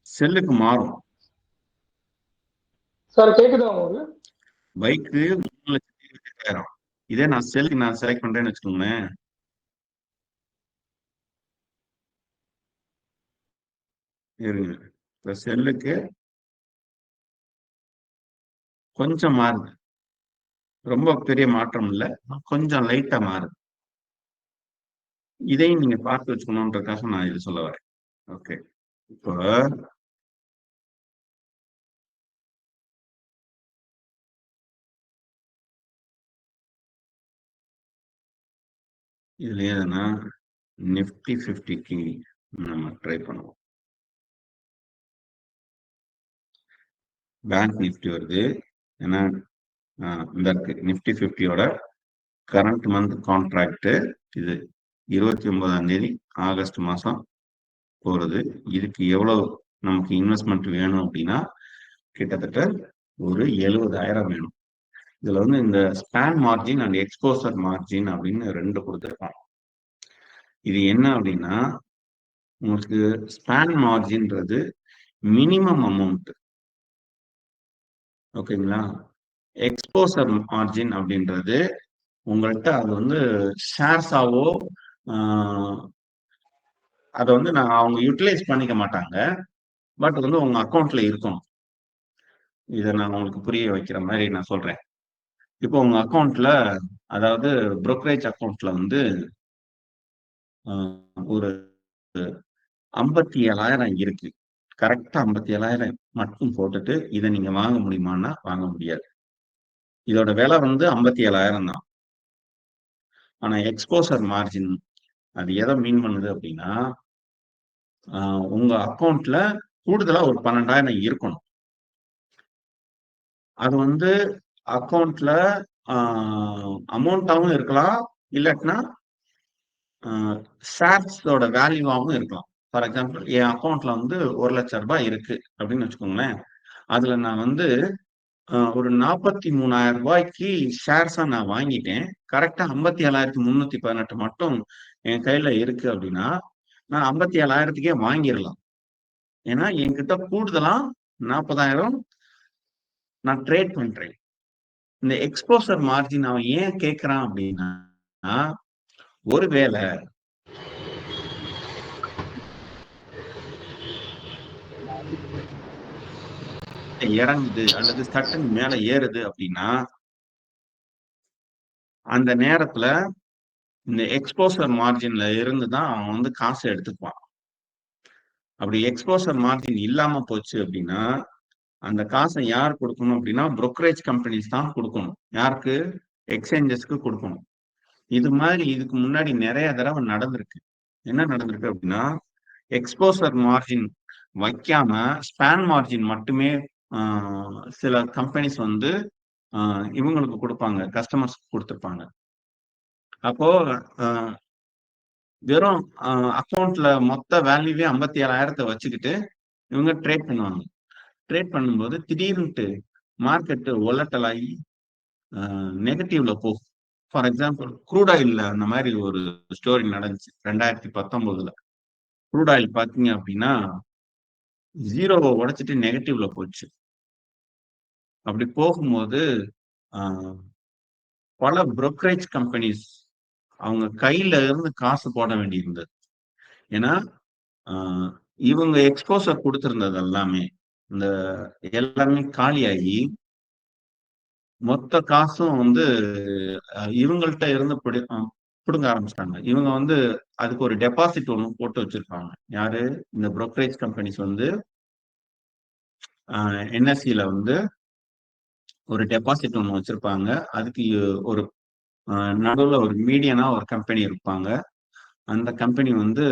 செல்லுக்கு மாறும். சார் கேக்குதா உங்களுக்கு? பைக்கு 3,28,000. இதே நான் செல்லுக்கு நான் செலக்ட் பண்றேன்னு வச்சுக்கோங்களேன், இருங்க, இப்ப செல்லுக்கு கொஞ்சம் மாறுது, ரொம்ப பெரிய மாற்றம் இல்லை, கொஞ்சம் லைட்டா மாறுது. இதையும் நீங்க பார்த்து வச்சுக்கணுன்றதுக்காக நான் இது சொல்ல வரேன். ஓகே, இப்போ இதுல ஏதுன்னா நிஃப்டி 50க்கு நம்ம ட்ரை பண்ணுவோம். பேங்க் நிஃப்டி வருது, ஏன்னா இந்த நிஃப்டி 50யோட கரண்ட் மந்த் கான்ட்ராக்ட் இது 29ஆம் தேதி ஆகஸ்ட் மாசம் போறது. இதுக்கு எவ்வளவு நமக்கு இன்வெஸ்ட்மெண்ட் வேணும் அப்படின்னா கிட்டத்தட்ட ஒரு 70,000 வேணும். இதுல வந்து இந்த span margin and exposure margin அப்படின்னு 2 கொடுத்துருக்காங்க. இது என்ன அப்படின்னா உங்களுக்கு ஸ்பேன் மார்ஜின்றது மினிமம் அமௌண்ட், ஓகேங்களா? எக்ஸ்போசர் மார்ஜின் அப்படின்றது உங்கள்கிட்ட அது வந்து ஷேர்ஸாவோ அதை வந்து அவங்க யூட்டிலைஸ் பண்ணிக்க மாட்டாங்க, பட் வந்து உங்க அக்கௌண்ட்ல இருக்கணும். இதை நான் உங்களுக்கு புரிய வைக்கிற மாதிரி நான் சொல்றேன். இப்போ உங்க அக்கௌண்ட்ல, அதாவது brokerage அக்கௌண்ட்ல வந்து ஒரு 57,000 இருக்கு. கரெக்டா 57,000 மட்டும் போட்டுட்டு இதை நீங்க வாங்க முடியுமான்னா வாங்க முடியாது. இதோட விலை வந்து 57,000 தான். ஆனா எக்ஸ்போசர் மார்ஜின் அது எதை மீன் பண்ணுது அப்படின்னா, உங்க அக்கௌண்ட்ல கூடுதலா ஒரு 12,000 இருக்கணும். அது வந்து அக்கௌண்ட்ல அமௌண்ட்டாவும் இருக்கலாம், இல்லாட்டினா ஷேர்ஸோட வேல்யூவாகவும் இருக்கலாம். ஃபார் எக்ஸாம்பிள் என் அக்கௌண்ட்ல வந்து 1,00,000 ரூபாய் இருக்கு அப்படின்னு வச்சுக்கோங்களேன். அதுல நான் வந்து ஒரு 43,000 ரூபாய்க்கு ஷேர்ஸா நான் வாங்கிட்டேன். கரெக்டா 57,318 மட்டும் என் கையில இருக்கு அப்படின்னா, நான் 57,000க்கே வாங்கிடலாம். ஏன்னா என்கிட்ட கூடுதலா 40,000 நான் ட்ரேட் பண்றேன். இந்த எக்ஸ்போசர் மார்ஜின் அவன் ஏன் கேட்கறான் அப்படின்னா, ஒருவேளை இறங்குது அல்லது சட்டன் மேல ஏறுது அப்படின்னா, அந்த நேரத்துல இந்த எக்ஸ்போசர் மார்ஜின்ல இருந்து தான் அவன் வந்து காசு எடுத்துக்குவான். அப்படி எக்ஸ்போசர் மார்ஜின் இல்லாம போச்சு அப்படின்னா, அந்த காசை யார் கொடுக்கணும் அப்படின்னா புரோக்கரேஜ் கம்பெனிஸ் தான் கொடுக்கணும். யாருக்கு? எக்ஸ்சேஞ்சஸ்க்கு கொடுக்கணும். இது மாதிரி இதுக்கு முன்னாடி நிறைய தடவை நடந்திருக்கு. என்ன நடந்திருக்கு அப்படின்னா, எக்ஸ்போசர் மார்ஜின் வைக்காம ஸ்பான் மார்ஜின் மட்டுமே சில கம்பெனிஸ் வந்து இவங்களுக்கு கொடுப்பாங்க, கஸ்டமர்ஸ்க்கு கொடுத்துருப்பாங்க. அப்போ வெறும் அக்கௌண்ட்ல மொத்த வேல்யூவே 57,000 வச்சுக்கிட்டு இவங்க ட்ரேட் பண்ணுவாங்க. ட்ரேட் பண்ணும்போது திடீர்னுட்டு மார்க்கெட் ஒலட்டல் ஆகி நெகட்டிவ்ல போகும். ஃபார் எக்ஸாம்பிள் க்ரூட் ஆயில்ல அந்த மாதிரி ஒரு ஸ்டோரி நடந்துச்சு 2019. க்ரூட் ஆயில் பாத்தீங்க அப்படின்னா 0 உடைச்சிட்டு நெகட்டிவ்ல போச்சு. அப்படி போகும்போது பல புரோக்கரேஜ் கம்பெனிஸ் அவங்க கையில இருந்து காசு போட வேண்டியிருந்தது. ஏன்னா இவங்க எக்ஸ்போசர் கொடுத்திருந்தது எல்லாமே இந்த எல்லாமே காலியாகி மொத்த காசும் வந்து இவங்கள்ட்ட இருந்து பிடுங்க ஆரம்பிச்சிட்டாங்க. இவங்க வந்து அதுக்கு ஒரு டெபாசிட் ஒன்று போட்டு வச்சிருப்பாங்க. யாரு? இந்த புரோக்கரேஜ் கம்பெனிஸ் வந்து என்எஸ்சில வந்து ஒரு டெபாசிட் ஒன்று வச்சிருப்பாங்க. அதுக்கு ஒரு நடுவில் ஒரு மீடியனா ஒரு கம்பெனி இருப்பாங்க. அந்த கம்பெனி வந்து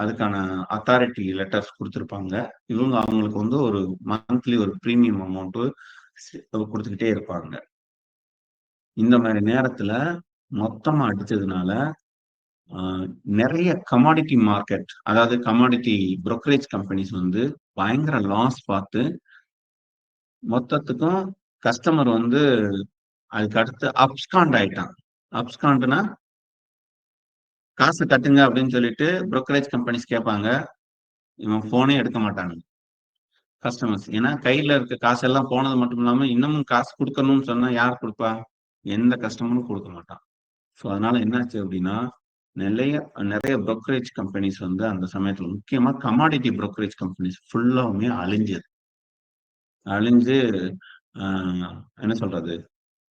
அதுக்கான அத்தாரிட்டி லெட்டர்ஸ் கொடுத்துருப்பாங்க. இவங்க அவங்களுக்கு வந்து ஒரு மந்த்லி ஒரு ப்ரீமியம் அமௌண்ட் கொடுத்துக்கிட்டே இருப்பாங்க. இந்த மாதிரி நேரத்துல மொத்தமா அடிச்சதுனால நிறைய கமாடிட்டி மார்க்கெட், அதாவது கமாடிட்டி புரோக்கரேஜ் கம்பெனிஸ் வந்து பயங்கர லாஸ் பார்த்து மொத்தத்துக்கும் கஸ்டமர் வந்து அதுக்கு அடுத்து அப்ஸ்காண்ட் ஆயிட்டான். அப்ஸ்காண்ட்னா காசு கட்டுங்க அப்படின்னு சொல்லிட்டு புரோக்கரேஜ் கம்பெனிஸ் கேட்பாங்க. இவன் போனே எடுக்க மாட்டாங்க கஸ்டமர்ஸ். ஏன்னா கையில இருக்க காசு எல்லாம் போனது மட்டும் இல்லாம இன்னமும் காசு கொடுக்கணும்னு சொன்னா யார் கொடுப்பா? எந்த கஸ்டமரும் கொடுக்க மாட்டான். ஸோ அதனால என்னாச்சு அப்படின்னா நிறைய புரோக்கரேஜ் கம்பெனிஸ் வந்து அந்த சமயத்துல முக்கியமா கமாடிட்டி புரோக்கரேஜ் கம்பெனிஸ் ஃபுல்லாவுமே அழிஞ்சு என்ன சொல்றது,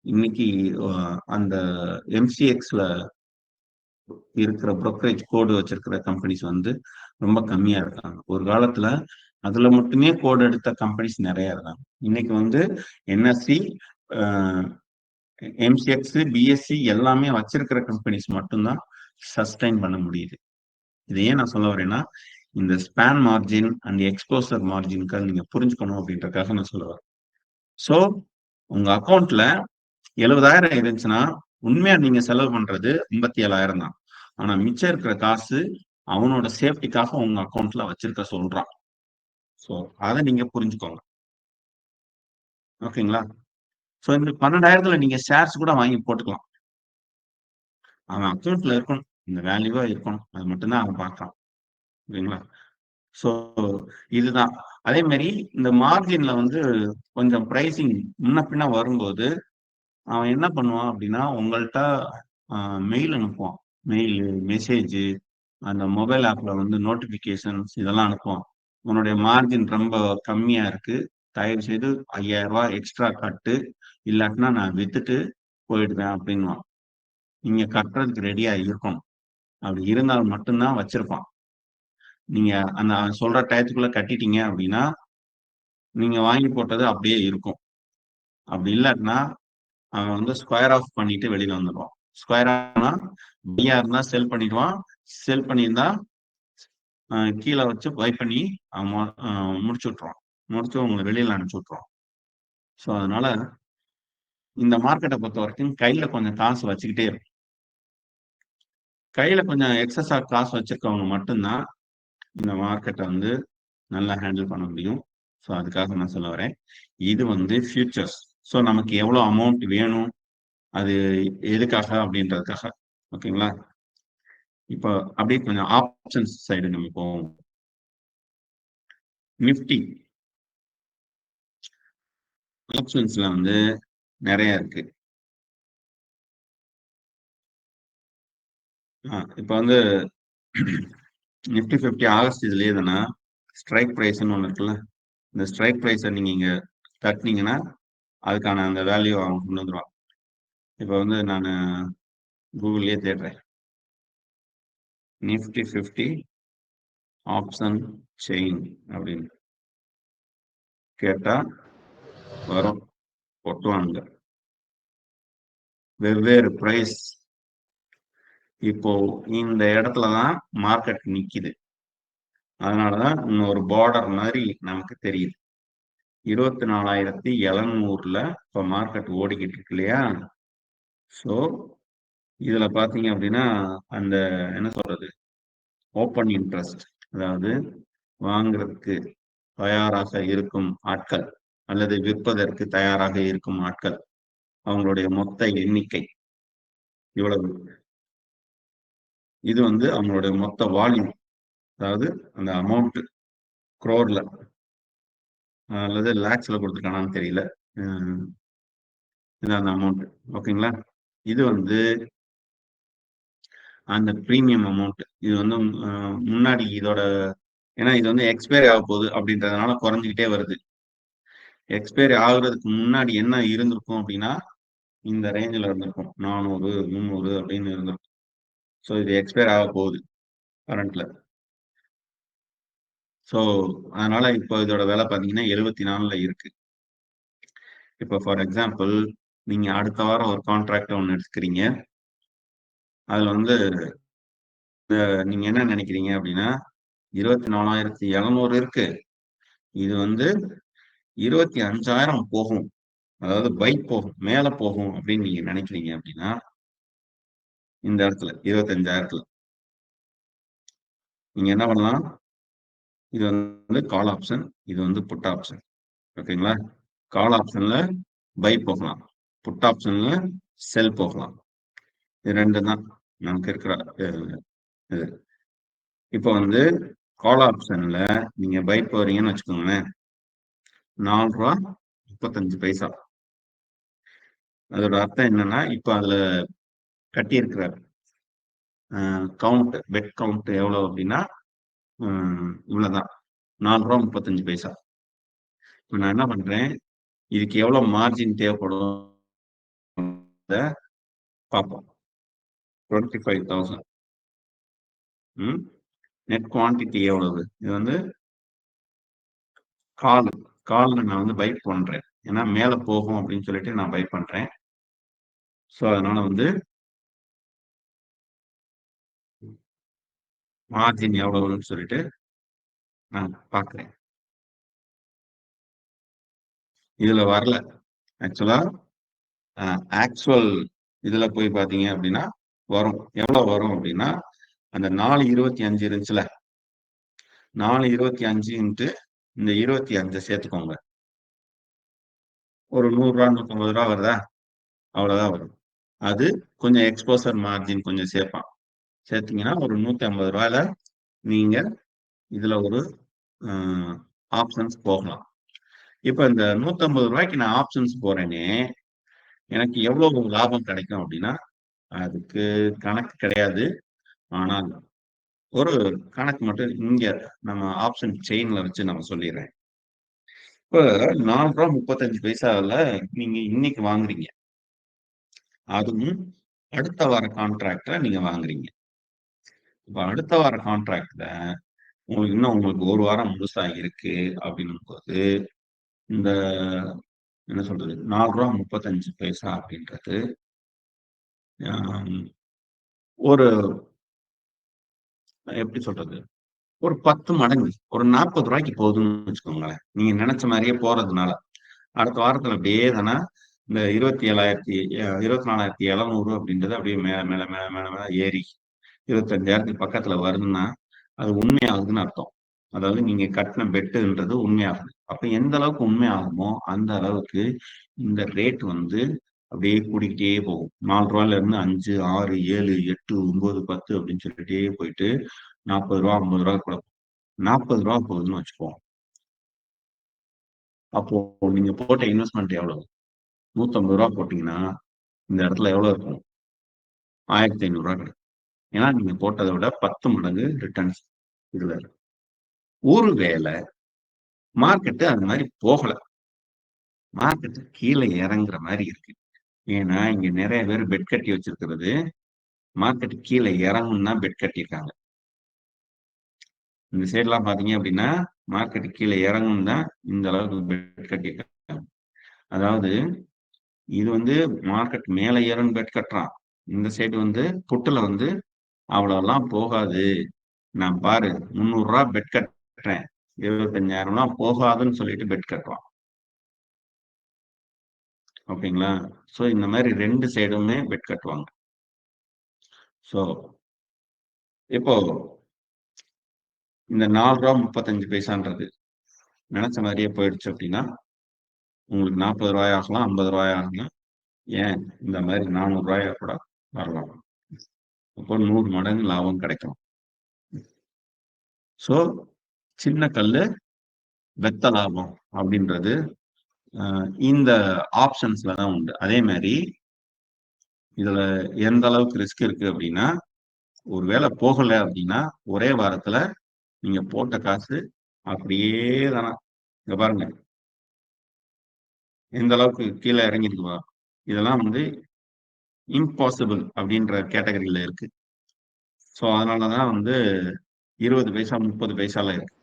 இன்னைக்கு அந்த எம்சிஎக்ஸ்ல இருக்கிற புரோக்கரேஜ் கோடு வச்சிருக்கிற கம்பெனிஸ் வந்து ரொம்ப கம்மியா இருக்காங்க. ஒரு காலத்துல அதுல மட்டுமே கோடு எடுத்த கம்பெனிஸ் நிறைய இருக்காங்க. இன்னைக்கு வந்து என்எஸ்சி, எம்சிஎக்ஸ், பிஎஸ்சி எல்லாமே வச்சிருக்கிற கம்பெனிஸ் மட்டும்தான் சஸ்டைன் பண்ண முடியுது. இது ஏன் நான் சொல்ல வரேன்னா, இந்த ஸ்பான் மார்ஜின் அண்ட் எக்ஸ்போசர் மார்ஜின்காக நீங்க புரிஞ்சுக்கணும் அப்படின்றதுக்காக நான் சொல்ல வரேன். ஸோ உங்க அக்கௌண்ட்ல 70,000 இருந்துச்சுன்னா உண்மையா நீங்க செலவு பண்றது 57,000 தான். ஆனா மிச்சம் இருக்கிற காசு அவனோட சேஃப்டிக்காக உங்க அக்கௌண்ட்ல வச்சிருக்க சொல்றான். ஸோ அதை நீங்க புரிஞ்சுக்கோங்க. ஓகேங்களா? ஸோ இந்த 12,000த்துல நீங்க ஷேர்ஸ் கூட வாங்கி போட்டுக்கலாம். அவன் அக்கௌண்ட்ல இருக்கணும், இந்த வேல்யூவா இருக்கணும், அது மட்டும்தான் அவன் பார்க்கலாம். ஓகேங்களா? ஸோ இதுதான். அதே மாதிரி இந்த மார்ஜின்ல வந்து கொஞ்சம் பிரைசிங் முன்ன பின்ன வரும்போது அவன் என்ன பண்ணுவான் அப்படின்னா உங்கள்கிட்ட மெயில் அனுப்புவான். மெயில், மெசேஜ், அந்த மொபைல் ஆப்ல வந்து நோட்டிபிகேஷன்ஸ் இதெல்லாம் அனுப்புவான். உன்னுடைய மார்ஜின் ரொம்ப கம்மியா இருக்கு, தயவு செய்து 5,000 ரூபாய் எக்ஸ்ட்ரா கட்டு, இல்லாட்டினா நான் வித்துட்டு போயிடுவேன் அப்படின்வான். நீங்க கட்டுறதுக்கு ரெடியா இருக்கணும். அப்படி இருந்தால் மட்டும்தான் வச்சிருப்பான். நீங்க அந்த சொல்ற டயத்துக்குள்ள கட்டிட்டீங்க அப்படின்னா நீங்க வாங்கி போட்டது அப்படியே இருக்கும். அப்படி இல்லாட்டினா அவன் வந்து ஸ்கொயர் ஆஃப் பண்ணிட்டு வெளியில வந்துடுவான். ஸ்கொயர் ஆஃப்னா பையா இருந்தா செல் பண்ணிடுவான், செல் பண்ணியிருந்தா கீழே வச்சு பை பண்ணி முடிச்சு விட்டுருவான், முடிச்சு உங்களை வெளியில அனுப்பிச்சு விட்டுருவான். ஸோ அதனால இந்த மார்க்கெட்டை பொறுத்த வரைக்கும் கையில கொஞ்சம் காசு வச்சுக்கிட்டே இருக்கும். கையில கொஞ்சம் எக்ஸஸா காசு வச்சிருக்கவங்க மட்டும்தான் இந்த மார்க்கெட்டை வந்து நல்லா ஹேண்டில் பண்ண முடியும். ஸோ அதுக்காக நான் சொல்ல வரேன், இது வந்து ஃபியூச்சர்ஸ். ஸோ நமக்கு எவ்வளோ அமௌண்ட் வேணும், அது எதுக்காக அப்படின்றதுக்காக. ஓகேங்களா? இப்போ அப்படியே கொஞ்சம் ஆப்ஷன்ஸ் சைடு நம்ம போவோம். நிஃப்டி ஆப்ஷன்ஸ்ல வந்து நிறைய இருக்கு. இப்போ வந்து நிஃப்டி 50 ஆகஸ்ட் இதுலயே தானே ஸ்ட்ரைக் ப்ரைஸ்ன்னு ஒன்று இருக்குல்ல, இந்த ஸ்ட்ரைக் ப்ரைஸை நீங்க இங்க தட்டினீங்கன்னா அதுக்கான அந்த வேல்யூ அவங்க கொண்டு வந்துருவாங்க. இப்போ வந்து நான் கூகுள்லயே தேடுறேன், நிஃப்டி 50 ஆப்ஷன் செயின் அப்படின்னு கேட்டா வரும், ஒட்டுவாங்க வெவ்வேறு பிரைஸ். இப்போ இந்த இடத்துலதான் மார்க்கெட் நிக்குது, அதனாலதான் இன்னொரு பார்டர் மாதிரி நமக்கு தெரியுது. 24,700 இப்ப மார்க்கெட் ஓடிக்கிட்டு இருக்கு இல்லையா? ஸோ இதுல பாத்தீங்க அப்படின்னா அந்த என்ன சொல்றது, ஓப்பன் இன்ட்ரெஸ்ட், அதாவது வாங்குறதுக்கு தயாராக இருக்கும் ஆட்கள் அல்லது விற்பதற்கு தயாராக இருக்கும் ஆட்கள், அவங்களுடைய மொத்த எண்ணிக்கை இவ்வளவு. இது வந்து அவங்களுடைய மொத்த வால்யூம், அதாவது அந்த அமௌண்ட் குரோர்ல அல்லது லேக்ஸ்ல கொடுத்துருக்கானான்னு தெரியல, இது அந்த அமௌண்ட். ஓகேங்களா? இது வந்து அந்த ப்ரீமியம் அமௌண்ட். இது வந்து முன்னாடி இதோட, ஏன்னா இது வந்து எக்ஸ்பைரி ஆக போகுது அப்படின்றதுனால குறைஞ்சிக்கிட்டே வருது. எக்ஸ்பைரி ஆகுறதுக்கு முன்னாடி என்ன இருந்திருக்கும் அப்படின்னா இந்த ரேஞ்சில் இருந்திருக்கும், 400 300 அப்படின்னு இருந்திருக்கும். ஸோ இது எக்ஸ்பைர் ஆக போகுது கரண்ட்ல. ஸோ அதனால இப்போ இதோட விலை பார்த்தீங்கன்னா 74 இருக்கு. இப்போ ஃபார் எக்ஸாம்பிள் நீங்க அடுத்த வாரம் ஒரு கான்ட்ராக்ட் ஒன்று எடுத்துக்கிறீங்க, அதுல வந்து நீங்க என்ன நினைக்கிறீங்க அப்படின்னா 24,700 இருக்கு, இது வந்து 25,000 போகும், அதாவது பை போகும், மேல போகும் அப்படின்னு நீங்க நினைக்கிறீங்க அப்படின்னா இந்த இடத்துல 25,000 நீங்க என்ன பண்ணலாம், இது வந்து கால் ஆப்ஷன், இது வந்து புட் ஆப்ஷன். ஓகேங்களா? கால் ஆப்ஷன்ல பை போகலாம், புட் ஆப்ஷன்ல செல் போகலாம். இது ரெண்டு தான் நமக்கு இருக்கிற இது. இப்போ வந்து கால் ஆப்ஷன்ல நீங்க பை போறீங்கன்னு வச்சுக்கோங்களேன், 4 ரூபா 35 பைசா. அதோட அர்த்தம் என்னன்னா இப்போ அதுல கட்டியிருக்கிற கவுண்ட், பெட் கவுண்ட் எவ்வளவு அப்படின்னா இவ்வளவுதான், 4 ரூபா 35 பைசா. இப்போ நான் என்ன பண்றேன், இதுக்கு எவ்வளவு மார்ஜின் தேவைப்படும் பார்ப்போம். 25,000. நெட் குவான்டிட்டி எவ்வளவு, இது வந்து கால்ல நான் வந்து பை பண்றேன், ஏன்னா மேல போகும் அப்படின்னு சொல்லிட்டு நான் பை பண்றேன். ஸோ அதனால வந்து மார்ஜின் எவ்வளவுன்னு சொல்லிட்டு நான் பார்க்குறேன். இதுல வரல ஆக்சுவலா, ஆக்சுவல் இதுல போய் பாத்தீங்க அப்படின்னா வரும். எவ்வளவு வரும் அப்படின்னா அந்த 4.25 இருந்துச்சுல, 4.25 இந்த 25 சேர்த்துக்கோங்க, ஒரு 100 ரூபா 150 ரூபா வருதா, அவ்வளவுதான் வரும். அது கொஞ்சம் எக்ஸ்போசர் மார்ஜின் கொஞ்சம் சேர்ப்பான், சேர்த்தீங்கன்னா ஒரு 150 ரூபாயில நீங்க இதுல ஒரு ஆப்ஷன்ஸ் போகலாம். இப்ப இந்த 150 ரூபாய்க்கு நான் ஆப்ஷன்ஸ் போறேனே, எனக்கு எவ்வளவு லாபம் கிடைக்கும் அப்படின்னா அதுக்கு கணக்கு கிடையாது. ஆனால் ஒரு கணக்கு மட்டும் இங்க நம்ம ஆப்ஷன் செயின்ல வச்சு நம்ம சொல்லிடுறேன். இப்ப 4 ரூபா 35 பைசால நீங்க இன்னைக்கு வாங்குறீங்க, அதுவும் அடுத்த வார கான்ட்ராக்ட்ல நீங்க வாங்குறீங்க. இப்ப அடுத்த வார கான்ட்ராக்ட்ல உங்களுக்கு ஒரு வாரம் முழுசா இருக்கு அப்படின்னும் போது இந்த என்ன சொல்றது 4.35 அப்படின்றது ஒரு எப்படி சொல்றது ஒரு 10 மடங்கு ஒரு 40 ரூபாய்க்கு போகுதுன்னு வச்சுக்கோங்களேன். நீங்க நினைச்ச மாதிரியே போறதுனால அடுத்த வாரத்துல அப்படியே தானே இந்த 24,700 அப்படின்றது அப்படியே மேல மேல மேல மேல மேல ஏறி 25,000 பக்கத்துல வருதுன்னா அது உண்மையாகுதுன்னு அர்த்தம். அதாவது நீங்க கட்டின பெட்டுன்றது உண்மையாகுது. அப்ப எந்த அளவுக்கு உண்மையாகுமோ அந்த அளவுக்கு இந்த ரேட் வந்து அப்படியே கூடிக்கிட்டே போகும். 4 ரூபாயில இருந்து 5, 6, 7, 8, 9, 10 அப்படின்னு சொல்லிட்டே போயிட்டு 40 ரூபா 50 ரூபா கூட 40 ரூபா போகுதுன்னு வச்சுப்போம். அப்போ நீங்க போட்ட இன்வெஸ்ட்மெண்ட் எவ்வளவு? 150 ரூபா போட்டீங்கன்னா இந்த இடத்துல எவ்வளவு இருக்கும்? 1,500 ரூபா கிடைக்கும். ஏன்னா நீங்க போட்டதை விட 10 மடங்கு ரிட்டர்ன்ஸ் இதுல இருக்கு. ஒருவேளை மார்க்கெட்டு அந்த மாதிரி போகல, மார்க்கெட்டு கீழே இறங்குற மாதிரி இருக்கு. ஏன்னா இங்க நிறைய பேர் பெட் கட்டி வச்சிருக்கிறது மார்க்கெட் கீழே இறங்கும்னா பெட் கட்டியிருக்காங்க. இந்த சைட்லாம் பாத்தீங்க அப்படின்னா மார்க்கெட் கீழே இறங்கும் தான் இந்த அளவுக்கு பெட் கட்டியிருக்காங்க. அதாவது இது வந்து மார்க்கெட் மேல ஏறும்னு பெட் கட்டுறான். இந்த சைடு வந்து புட்டுல வந்து அவ்வளவுலாம் போகாது, நான் பாரு 300 ரூபா பெட் கட்டுறேன் 25,000 ரூபா போகாதுன்னு சொல்லிட்டு பெட் கட்டுவான். ஓகேங்களா? சோ இந்த மாதிரி 2 சைடுமே பெட் கட்டுவாங்க. சோ இப்போ இந்த 4.35 நினைச்ச மாதிரியே போயிடுச்சு அப்படின்னா உங்களுக்கு 40 ரூபாய் ஆகலாம், 50 ரூபாய் ஆகலாம், ஏன் இந்த மாதிரி 400 ரூபாயா கூட வரலாம். அப்போ 100 மடங்கு லாபம் கிடைக்கும். சோ சின்ன கல்லு வெத்த லாபம் அப்படின்றது இந்த ஆப்ஷன்ஸ்ல தான் உண்டு. அதே மாதிரி இதுல எந்த அளவுக்கு ரிஸ்க் இருக்கு அப்படின்னா ஒருவேளை போகல அப்படின்னா ஒரே வாரத்துல நீங்க போட்ட காசு அப்படியே தானே இங்க பாருங்க எந்த அளவுக்கு கீழே இறங்கிருக்குவா. இதெல்லாம் வந்து இம்பாசிபிள் அப்படின்ற கேட்டகரியில இருக்கு. ஸோ அதனாலதான் வந்து 20 பைசா 30 பைசால இருக்கு.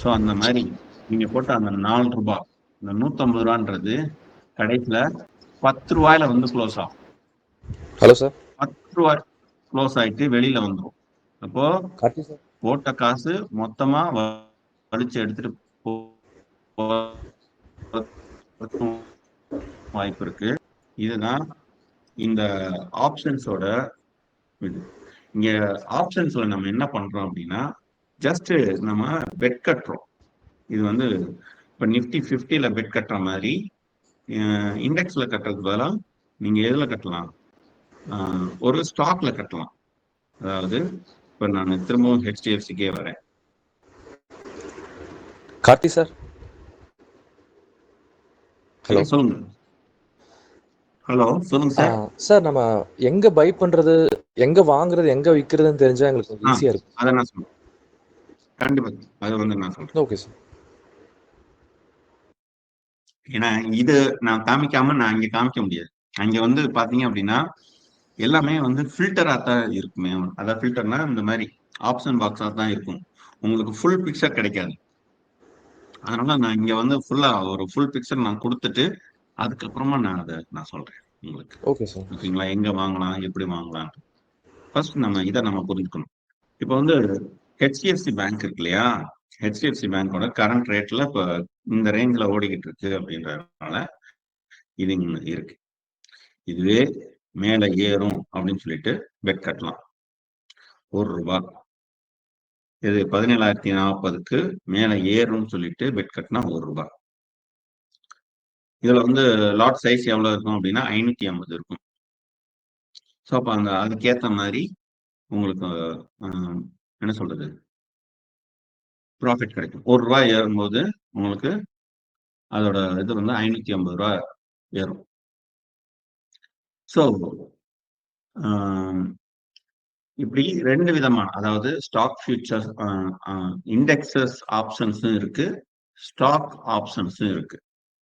ஸோ அந்த மாதிரி நீங்க போட்ட அந்த 4 ரூபாய் இந்த 150 ரூபான்றது கடைசியில 10 ரூபாயில வந்து க்ளோஸ் ஆகும். Hello sir. 10 ரூபாய் க்ளோஸ் ஆயிட்டு வெளியில வந்துடும். அப்போ போட்ட காசு மொத்தமா வலிச்சு எடுத்துட்டு வாய்ப்பு இருக்கு. இதுதான் இந்த ஆப்ஷன்ஸோட இது. இங்க ஆப்ஷன்ஸ்ல நம்ம என்ன பண்றோம் அப்படின்னா ஜஸ்ட் நம்ம பெட் கட்டுறோம். இது வந்து இப்ப நிஃப்டி 50ல பெட் கட்டுற மாதிரி இண்டெக்ஸ்ல கட்டுறதுக்கு பதிலாக நீங்க எதுல கட்டலாம், ஒரு ஸ்டாக்ல கட்டலாம். அதாவது இப்ப நான் திரும்பவும் HDFCக்கே வரேன். கார்த்தி சார். ஹலோ சொல்லுங்க. ஹலோ சொல்லுங்க சார். சார் நம்ம எங்க பை பண்றது, எங்க வாங்குறது, எங்க விற்கிறதுன்னு தெரிஞ்சா எங்களுக்கு ஈஸியா இருக்கும். அதை நான் சொல்றேன். கண்டிப்பா அது வந்து நான் சொல்றேன். Okay sir. ஏன்னா இது நான் காமிக்காம நான் இங்க காமிக்க முடியாது. அங்க வந்து பாத்தீங்க அப்படின்னா எல்லாமே வந்து ஃபில்டரா தான் இருக்குமே. அதாவது ஃபில்டர்னா இந்த மாதிரி ஆப்ஷன் பாக்ஸா தான் இருக்கும். உங்களுக்கு ஃபுல் பிக்சர் கிடைக்காது. அதனால நான் இங்க வந்து ஃபுல்லா ஒரு ஃபுல் பிக்சர் நான் கொடுத்துட்டு அதுக்கப்புறமா நான் அதை நான் சொல்றேன் உங்களுக்கு. Okay sir. ஓகேங்களா? எங்க வாங்கலாம், எப்படி வாங்கலாம், ஃபர்ஸ்ட் நம்ம இதை நம்ம புரிஞ்சுக்கணும். இப்போ வந்து HDFC பேங்க் இருக்கு இல்லையா, HDFC பேங்கோட கரண்ட் ரேட்ல இப்போ இந்த ரேஞ்சில் ஓடிக்கிட்டு இருக்கு அப்படின்றதுனால இது இருக்கு. இதுவே மேல ஏறும் அப்படின்னு சொல்லிட்டு பெட் கட்டலாம். ₹1 இது 17,040க்கு மேல ஏறும்னு சொல்லிட்டு பெட் கட்டினா ₹1. இதுல வந்து லாட் சைஸ் எவ்வளவு இருக்கும் அப்படின்னா 550 இருக்கும். ஸோ அப்போ அதுக்கேற்ற மாதிரி உங்களுக்கு என்ன சொல்றது ப்ராஃபிட் கிடைக்கும். ₹1 ஏறும்போது உங்களுக்கு அதோட இது வந்து 550 ரூபாய் ஏறும். ஸோ இப்படி 2 விதமான, அதாவது ஸ்டாக் ஃபியூச்சர்ஸ் இண்டெக்ஸஸ் ஆப்ஷன்ஸும் இருக்கு, ஸ்டாக் ஆப்ஷன்ஸும் இருக்கு.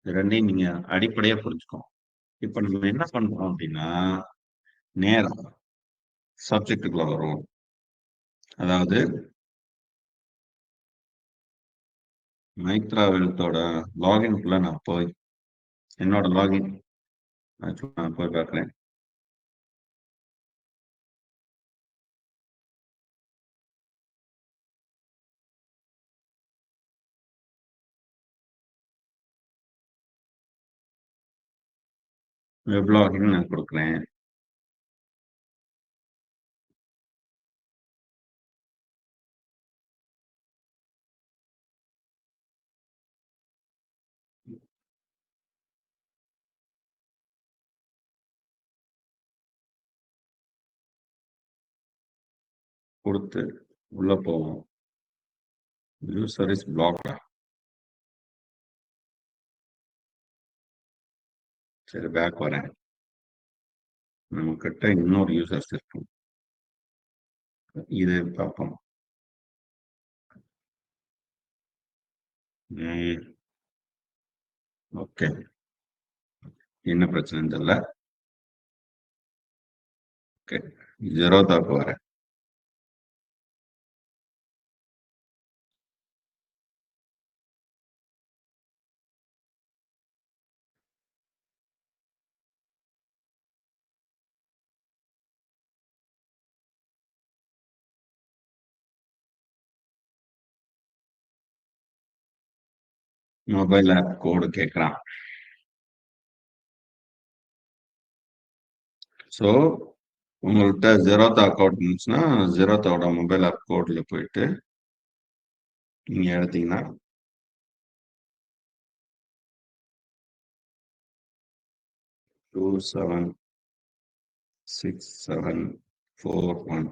இது ரெண்டையும் நீங்க அடிப்படையா புரிஞ்சுக்கோங்க. இப்ப நம்ம என்ன பண்றோம் அப்படின்னா நேரம் சப்ஜெக்டுக்குள்ள வரும். அதாவது மைத்ரா வெல்த்தோட லாகின்குள்ள நான் போய் என்னோட லாகின் நான் போய் பார்க்குறேன். வெப் லாகின் நான் கொடுக்குறேன். கொடுத்து உள்ள போவோம். யூசர் இஸ் பிளாக்டா. சரி, பேக் வரேன். நம்ம கிட்ட இன்னொரு யூசர்ஸ் இருக்கும். இது பார்ப்போம். ஓகே, என்ன பிரச்சனைன்னு தெரியல. ஓகே, ஜெரோதாக்கு வரேன். மொபைல் ஆப் கோடு கேட்குறான். ஸோ உங்கள்கிட்ட ஜெரோதா அக்கௌண்ட் இருந்துச்சுன்னா ஜெரோதாவோட மொபைல் ஆப் கோடில் போயிட்டு நீங்கள் எடுத்தீங்கன்னா டூ 76741.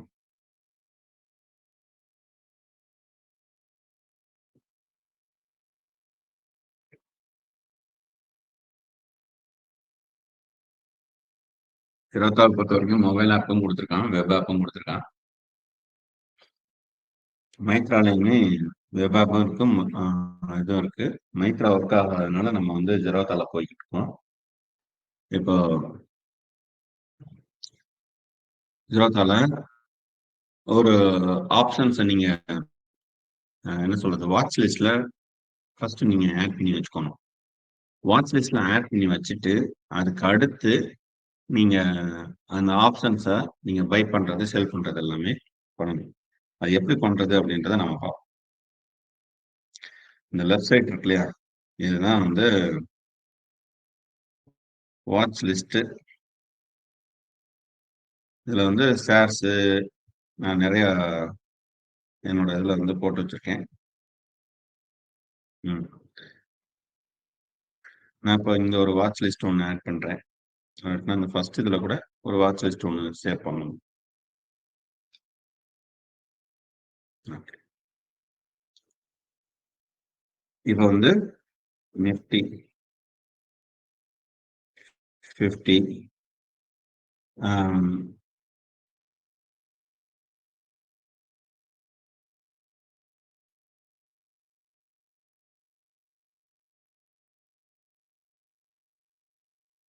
ஜெரோதாவை பொறுத்த வரைக்கும் மொபைல் ஆப்பும் கொடுத்துருக்கான், வெப் ஆப்பும் கொடுத்துருக்கான். மைத்ராலையுமே வெப் ஆப்பும் இருக்கும், இதுவும் இருக்கு. மைத்ரா ஒர்க் ஆகாததுனால நம்ம வந்து ஜெரோதால போய்கிட்டு இருக்கோம். இப்போ ஜெரோதால ஒரு ஆப்ஷன்ஸை நீங்க என்ன சொல்றது, வாட்ச் லிஸ்ட்ல ஃபர்ஸ்ட் நீங்க ஆட் பண்ணி வச்சுக்கணும். வாட்ச் லிஸ்ட்ல ஆட் பண்ணி வச்சுட்டு அதுக்கு அடுத்து நீங்க அந்த ஆப்ஷன்ஸை நீங்க பை பண்றது, செல் பண்றது எல்லாமே பண்ணணும். அது எப்படி பண்றது அப்படின்றத நம்ம பார்ப்போம். இந்த லெஃப்ட் சைட் இருக்கு இல்லையா, இதுதான் வந்து வாட்ச் லிஸ்ட். இதுல வந்து ஷேர்ஸ் நான் நிறைய என்னோட இதுல வந்து போட்டு வச்சிருக்கேன். நான் இப்போ இங்க ஒரு வாட்ச் லிஸ்ட் ஒன்று ஆட் பண்றேன். அந்த ஃபர்ஸ்ட் இதுல கூட ஒரு வாட்ச் லிஸ்ட் ஒன்று சேவ் பண்ணணும். இப்போ வந்து நிஃப்டி 50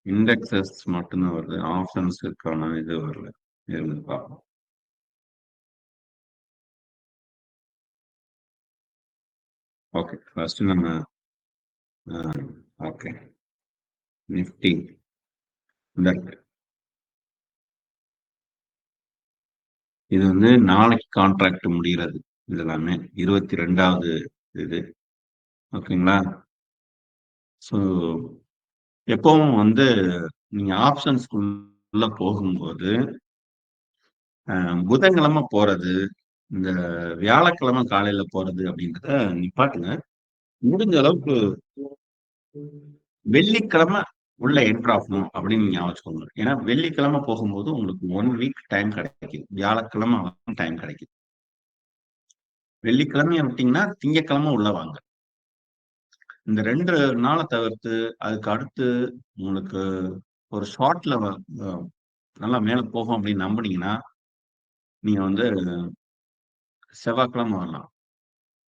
இண்டெக்ஸஸ் மட்டும்தான் வருது, ஆப்ஷன்ஸுக்கான இது வரல. இருந்து பார்ப்போம். ஓகே, ஃபர்ஸ்ட் நம்ம ஓகே நிஃப்டி இது வந்து நாளைக்கு கான்ட்ராக்ட் முடிகிறது. இது எல்லாமே 22வது இது. ஓகேங்களா? ஸோ எப்பவும் வந்து நீங்க ஆப்ஷன்ஸ்குள்ள போகும்போது புதன்கிழமை போறது, இந்த வியாழக்கிழமை காலையில போறது அப்படின்றத நிப்பாட்டுங்க. முடிஞ்ச அளவுக்கு வெள்ளிக்கிழமை உள்ள என்ட்ரு ஆகணும் அப்படின்னு நீங்க யோசிச்சுக்கோங்க. ஏன்னா வெள்ளிக்கிழமை போகும்போது உங்களுக்கு 1 வீக் டைம் கிடைக்குது, வியாழக்கிழமை டைம் கிடைக்குது. வெள்ளிக்கிழமையை விட்டீங்கன்னா திங்கக்கிழமை உள்ள வாங்க. இந்த 2 நாளை தவிர்த்து அதுக்கு அடுத்து உங்களுக்கு ஒரு ஷார்ட்ல நல்லா மேல போகும் அப்படின்னு நம்புனீங்கன்னா நீங்க வந்து செவ்வாய்க்கிழமை வரலாம்.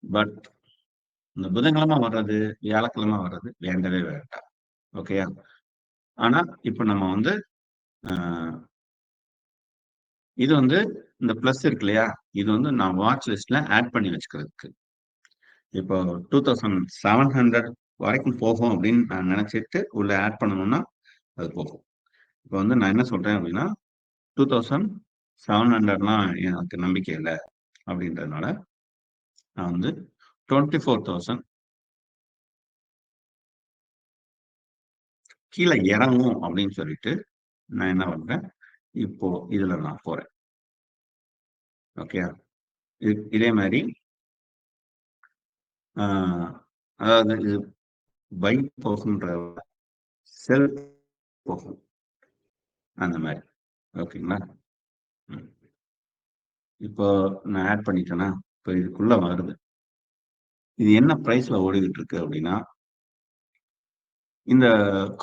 பட் இந்த புதன்கிழமை வர்றது, வியாழக்கிழமை வர்றது வேண்டவே வேண்டாம். ஓகேயா? ஆனா இப்ப நம்ம வந்து இது வந்து இந்த பிளஸ் இருக்கு இல்லையா, இது வந்து நான் வாட்ச் லிஸ்ட்ல ஆட் பண்ணி வச்சுக்கிறதுக்கு. இப்போ 2700 வரைக்கும் போகும் அப்படின்னு நான் நினைச்சிட்டு உள்ள ஆட் பண்ணணும்னா அது போகும். இப்போ வந்து நான் என்ன சொல்றேன் அப்படின்னா 2700லாம் எனக்கு நம்பிக்கை இல்லை அப்படின்றதுனால நான் வந்து 24,000 கீழே இறங்கும் அப்படின்னு சொல்லிட்டு நான் என்ன பண்றேன், இப்போ இதுல நான் போறேன். ஓகே, இதே மாதிரி அதாவது இது பை போகுன்ற செல் போகும் அந்த மாதிரி. ஓகேங்களா? இப்போ நான் ஆட் பண்ணிட்டேன்னா இப்போ இதுக்குள்ள வருது. இது என்ன பிரைஸ்ல ஓடிக்கிட்டு இருக்கு அப்படின்னா, இந்த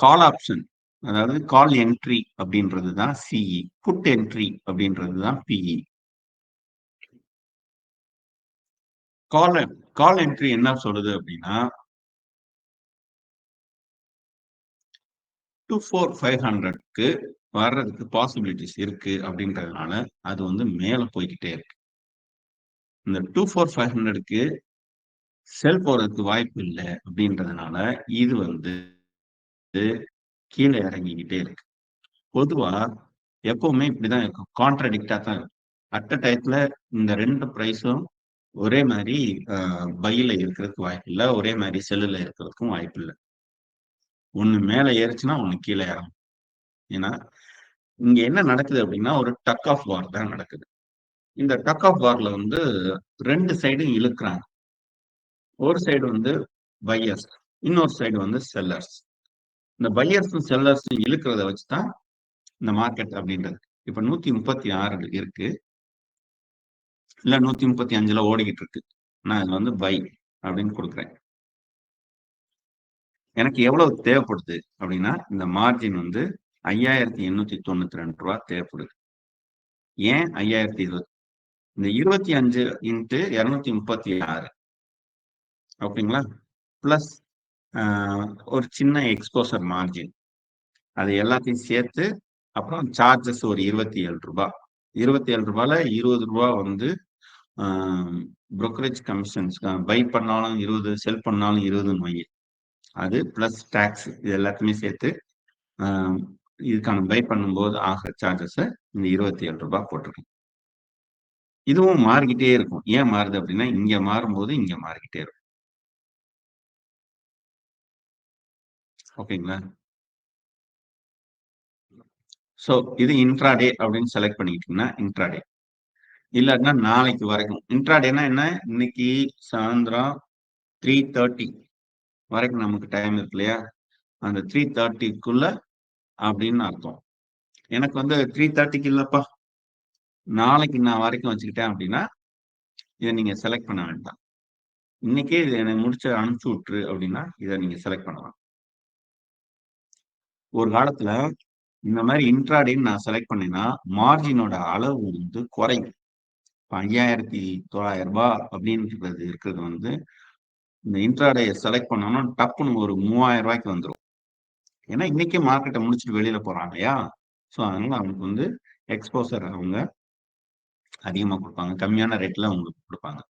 கால் ஆப்ஷன், அதாவது கால் என்ட்ரி அப்படின்றது தான் சிஇ, புட் என்ட்ரி அப்படின்றது தான் பிஇ. கால் என்ட்ரி என்ன சொல்லுது அப்படின்னா 24,500க்கு வர்றதுக்கு பாசிபிலிட்டிஸ் இருக்கு அப்படின்றதுனால அது வந்து மேல போய்கிட்டே இருக்கு. இந்த 24,500க்கு செல் போறதுக்கு வாய்ப்பு இல்லை அப்படின்றதுனால இது வந்து கீழே இறங்கிக்கிட்டே இருக்கு. பொதுவா எப்பவுமே இப்படிதான் இருக்கும், கான்ட்ராடிக்டா தான் இருக்கும். அட் அ டயத்துல இந்த ரெண்டு பிரைஸும் ஒரே மாதிரி பையில இருக்கிறதுக்கு வாய்ப்பு இல்லை, ஒரே மாதிரி செல்லுல இருக்கிறதுக்கும் வாய்ப்பு இல்லை. ஒண்ணு மேல ஏறுச்சுன்னா ஒண்ணு கீழே இறங்கும். ஏன்னா இங்க என்ன நடக்குது அப்படின்னா ஒரு டக் ஆஃப் வார் தான் நடக்குது. இந்த டக் ஆஃப் வார்ல வந்து ரெண்டு சைடும் இழுக்கிறாங்க. ஒரு சைடு வந்து பையர்ஸ், இன்னொரு சைடு வந்து செல்லர்ஸ். இந்த பையர்ஸும் செல்லர்ஸும் இழுக்கிறத வச்சுதான் இந்த மார்க்கெட் அப்படின்றது. இப்ப 136 இருக்கு, இல்ல 135ல ஓடிக்கிட்டு இருக்கு. நான் இது வந்து பை அப்படின்னு கொடுக்குறேன். எனக்கு எவ்வளவு தேவைப்படுது அப்படின்னா இந்த மார்ஜின் வந்து 5,892 ரூபா தேவைப்படுது. ஏன் 5,020? இந்த 25 இன்ட்டு 236 ஓகேங்களா, பிளஸ் ஒரு சின்ன எக்ஸ்போசர் மார்ஜின், அது எல்லாத்தையும் சேர்த்து அப்புறம் சார்ஜஸ் ஒரு 27 ரூபாய். 27 ரூபாயில 20 ரூபா வந்து புரோக்கரேஜ் கமிஷன்ஸ், பை பண்ணாலும் 20, செல் பண்ணாலும் 20 வை, அது பிளஸ் டாக்ஸ், இது எல்லாத்தையுமே சேர்த்து இதுக்கான பை பண்ணும்போது ஆகிற சார்ஜஸ் இந்த 27 ரூபாய் போட்டிருக்கோம். இதுவும் மாறிக்கிட்டே இருக்கும். ஏன் மாறுது அப்படின்னா இங்க மாறும்போது இங்க மாறிக்கிட்டே இருக்கும். ஓகேங்களா? சோ இது இன்ட்ராடே அப்படின்னு செலக்ட் பண்ணிக்கிட்டீங்கன்னா இன்ட்ராடே, இல்லாட்டினா நாளைக்கு வரைக்கும். இன்ட்ராடேனா என்ன, இன்னைக்கு சாயந்தரம் 3:30 வரைக்கும் நமக்கு டைம் இருக்கு இல்லையா, அந்த 3:30க்குள்ள அப்படின்னு அர்த்தம். எனக்கு வந்து 3:30க்கு இல்லப்பா, நாளைக்கு நான் வரைக்கும் வச்சுக்கிட்டேன் அப்படின்னா இதை நீங்க செலக்ட் பண்ண வேண்டாம். இன்னைக்கே இதை எனக்கு முடிச்சு அனுப்பிச்சு விட்டுரு அப்படின்னா இதை நீங்க செலக்ட் பண்ணலாம். ஒரு காலத்துல இந்த மாதிரி இன்ட்ராடேன்னு நான் செலக்ட் பண்ணேன்னா மார்ஜினோட அளவு வந்து குறையும். 5,900 ரூபாய் அப்படின்றது இருக்கிறது வந்து இந்த இன்ட்ராடே செலக்ட் பண்ணோம்னா டப்புன்னு ஒரு 3,000 ரூபாய்க்கு வந்துடும். ஏன்னா இன்னைக்கே மார்க்கெட்டை முடிச்சுட்டு வெளியில போறாங்க இல்லையா, ஸோ அதனால அவங்களுக்கு வந்து எக்ஸ்போசர் அவங்க அதிகமா கொடுப்பாங்க, கம்மியான ரேட்ல அவங்களுக்கு கொடுப்பாங்க.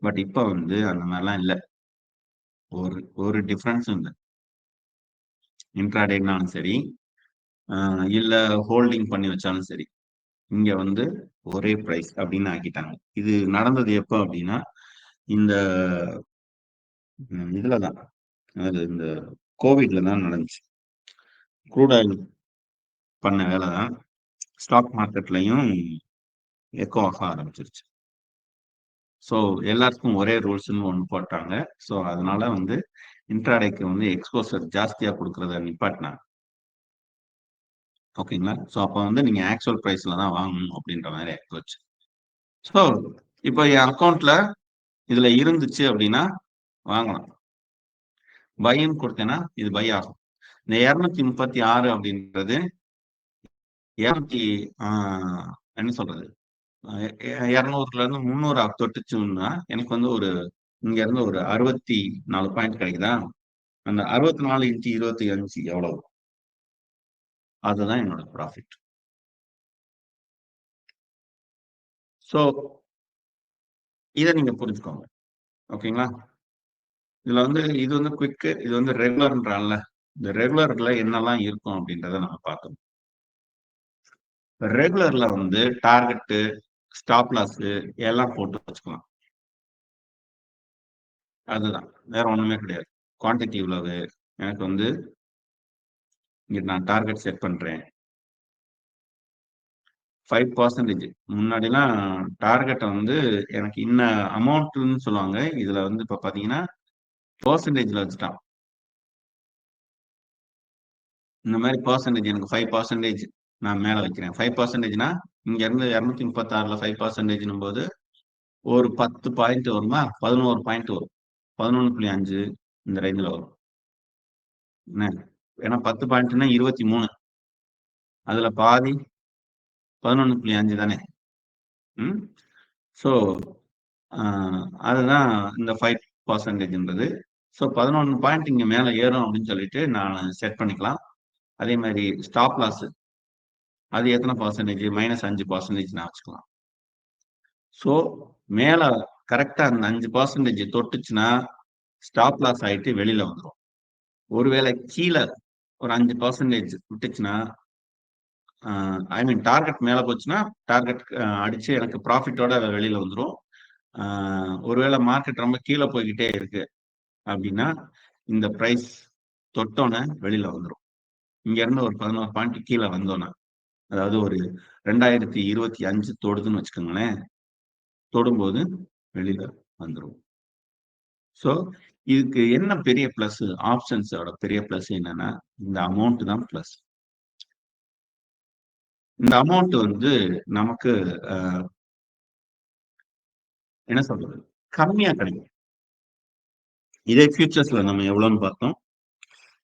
பட் இப்ப வந்து அந்த மாதிரிலாம் இல்லை, ஒரு டிஃபரன்ஸும் இல்லை. இன்ட்ராடேனாலும் சரி இல்ல ஹோல்டிங் பண்ணி வச்சாலும் சரி, இங்க வந்து ஒரே பிரைஸ் அப்படின்னு ஆக்கிட்டாங்க. இது நடந்தது எப்போ அப்படின்னா இந்த இதுலதான், அதாவது இந்த கோவிட்ல தான் நடந்துச்சு. க்ரூட் ஆயில் பண்ண வேலை தான் ஸ்டாக் மார்க்கெட்லயும் எக்கோ ஆக ஆரம்பிச்சிருச்சு. ஸோ எல்லாருக்கும் ஒரே ரூல்ஸ்ன்னு ஒன்று போட்டாங்க. ஸோ அதனால வந்து இன்ட்ராடேக்கு வந்து எக்ஸ்போசர் ஜாஸ்தியா கொடுக்கறத நிப்பாட்டினாங்க. ஓகேங்களா? ஸோ அப்போ வந்து நீங்க ஆக்சுவல் பிரைஸ்ல தான் வாங்கணும் அப்படின்ற மாதிரி ஆயிப்போச்சு. ஸோ இப்போ என் அக்கௌண்ட்ல இதுல இருந்துச்சு அப்படின்னா வாங்கலாம். பைன்னு கொடுத்தேன்னா இது பை ஆகும். இந்த 236 அப்படின்றது 200 என்ன சொல்றது 200ல இருந்து 300 தொட்டுச்சுன்னா எனக்கு வந்து ஒரு இங்க இருந்து ஒரு 64 பாயிண்ட் கிடைக்குதா, அந்த 64 × 25 எவ்வளவு, அதுதான் என்னோட ப்ராஃபிட். ஸோ இதை நீங்க புரிஞ்சுக்கோங்க. ஓகேங்களா? இதுல வந்து இது வந்து குவிக்கு, இது வந்து ரெகுலர்ன்றான்ல. இந்த ரெகுலர்ல என்னெல்லாம் இருக்கும் அப்படின்றத நம்ம பார்த்தோம். ரெகுலர்ல வந்து டார்கெட்டு, ஸ்டாப் லாஸ் எல்லாம் போட்டு வச்சுக்கலாம். அதுதான், வேற ஒண்ணுமே கிடையாது. குவான்டிட்டி இவ்வளவு, எனக்கு வந்து இங்க நான் டார்கெட் செட் பண்றேன் 5%. முன்னாடிலாம் டார்கெட்டை வந்து எனக்கு இன்ன அமௌண்ட்னு சொல்லுவாங்க. இதுல வந்து இப்ப பாத்தீங்கன்னா பெர்சன்டேஜ்ல வச்சுட்டான். இந்த மாதிரி பெர்சன்டேஜ் எனக்கு 5% நான் மேல வைக்கிறேன். 5%னா இங்க இருந்து 236ல 5%னும் போது ஒரு 10 பாயிண்ட் வருமா, 11 பாயிண்ட் வரும். 11.5 இந்த ரேஞ்சில் வரும். என்ன, ஏன்னா 10 பாயிண்ட்னா 23, அதுல பாதி 11.5 தானே. ஸோ அதுதான் இந்த 5%ன்றது. ஸோ 11 பாயிண்ட் இங்க மேல ஏறும் அப்படின்னு சொல்லிட்டு நான் செட் பண்ணிக்கலாம். அதே மாதிரி ஸ்டாப் லாஸ் அது எத்தனை பர்சன்டேஜ், -5% நான் வச்சுக்கலாம். ஸோ மேல கரெக்டா அந்த 5% தொட்டுச்சுன்னா ஸ்டாப் லாஸ் ஆயிட்டு வெளியில வந்துடும். ஒருவேளை கீழே ஒரு 5% விட்டுச்சுன்னா, ஐ மீன் டார்கெட் மேல போச்சுன்னா டார்கெட் அடிச்சு எனக்கு ப்ராஃபிட்டோட வெளியில வந்துடும். ஒருவேளை மார்க்கெட் ரொம்ப கீழே போய்கிட்டே இருக்கு அப்படின்னா இந்த பிரைஸ் தொட்டோன்னே வெளியில வந்துடும். இங்க இருந்து ஒரு 11 பாயிண்ட் கீழே வந்தோன்னே, அதாவது ஒரு 2025 தொடுதுன்னு வச்சுக்கோங்களேன், தொடும்போது வெளியில வந்துடும். ஸோ இதுக்கு என்ன பெரிய பிளஸ், ஆப்ஷன்ஸோட பெரிய பிளஸ் என்னன்னா இந்த அமௌண்ட் தான் பிளஸ். இந்த அமௌண்ட் வந்து நமக்கு என்ன சொல்றது, கம்மியா கிடைக்கும். இதே ஃபியூச்சர்ஸ்ல நம்ம எவ்வளோன்னு பார்த்தோம்.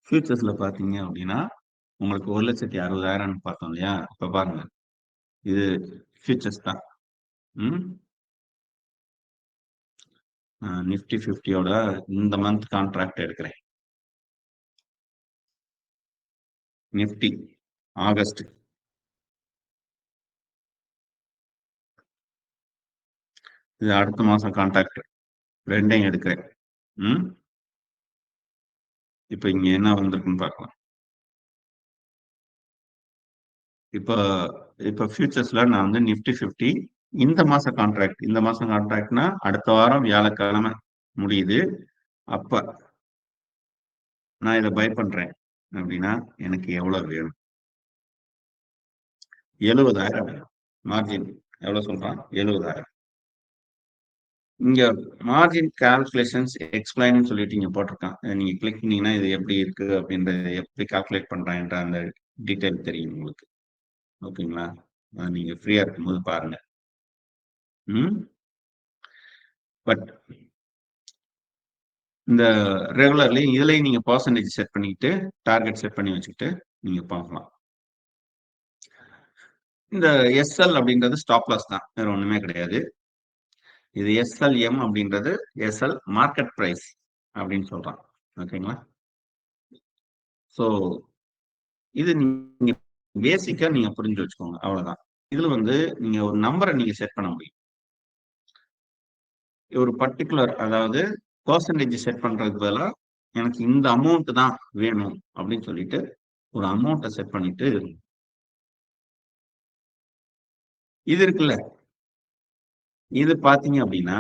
ஃபியூச்சர்ஸ்ல பார்த்தீங்க அப்படின்னா உங்களுக்கு 1,60,000 பார்த்தோம் இல்லையா. இப்ப பாருங்க, இது ஃபியூச்சர்ஸ் தான். நிஃப்டி 50யோட இந்த மந்த் கான்ட்ராக்ட் எடுக்கிறேன். நிஃப்டி ஆகஸ்ட், இது அடுத்த மாசம் கான்ட்ராக்ட், ரெண்டையும் எடுக்கிறேன். இப்ப இங்க என்ன வந்திருக்குன்னு பார்க்கலாம். இப்ப ஃபியூச்சர்ஸ்ல நான் வந்து நிஃப்டி 50 இந்த மாசம் கான்ட்ராக்ட்னா அடுத்த வாரம் வியாழக்கிழமை முடியுது. அப்ப நான் இதை பை பண்றேன் அப்படின்னா எனக்கு எவ்வளவு வேணும்? 70,000 வேணும். மார்ஜின் எவ்வளவு சொல்றான்? 70,000. இங்க மார்ஜின் கால்குலேஷன்ஸ் எக்ஸ்பிளைன் சொல்லிட்டு இங்க போட்டிருக்கான். நீங்க கிளிக் பண்ணீங்கன்னா இது எப்படி இருக்கு அப்படின்றத எப்படி கால்குலேட் பண்றான்ற அந்த டீட்டெயில் தெரியும் உங்களுக்கு. ஓகேங்களா? நீங்க ஃப்ரீயா இருக்கும்போது பாருங்க. பட் இந்த ரெகுலர்லயும் இதுலயும் நீங்க பர்சன்டேஜ் செட் பண்ணிக்கிட்டு டார்கெட் செட் பண்ணி வச்சுக்கிட்டு நீங்க பார்க்கலாம். இந்த எஸ்எல் அப்படின்றது ஸ்டாப் லாஸ் தான், வேற ஒண்ணுமே கிடையாது. இது எஸ்எல்எம் அப்படின்றது எஸ்எல் மார்க்கெட் பிரைஸ் அப்படின்னு சொல்றான். ஓகேங்களா? ஸோ இது நீங்க பேசிக்கா நீங்க புரிஞ்சு வச்சுக்கோங்க, அவ்வளவுதான். இதுல வந்து நீங்க ஒரு நம்பரை நீங்க செட் பண்ண முடியும். ஒரு பர்டிகுலர், அதாவது பர்சன்டேஜ் செட் பண்றதுக்கு பதிலா எனக்கு இந்த அமௌண்ட் தான் வேணும் அப்படின்னு சொல்லிட்டு ஒரு அமௌண்ட்டை செட் பண்ணிட்டு இது இருக்குல்ல, இது பாத்தீங்க அப்படின்னா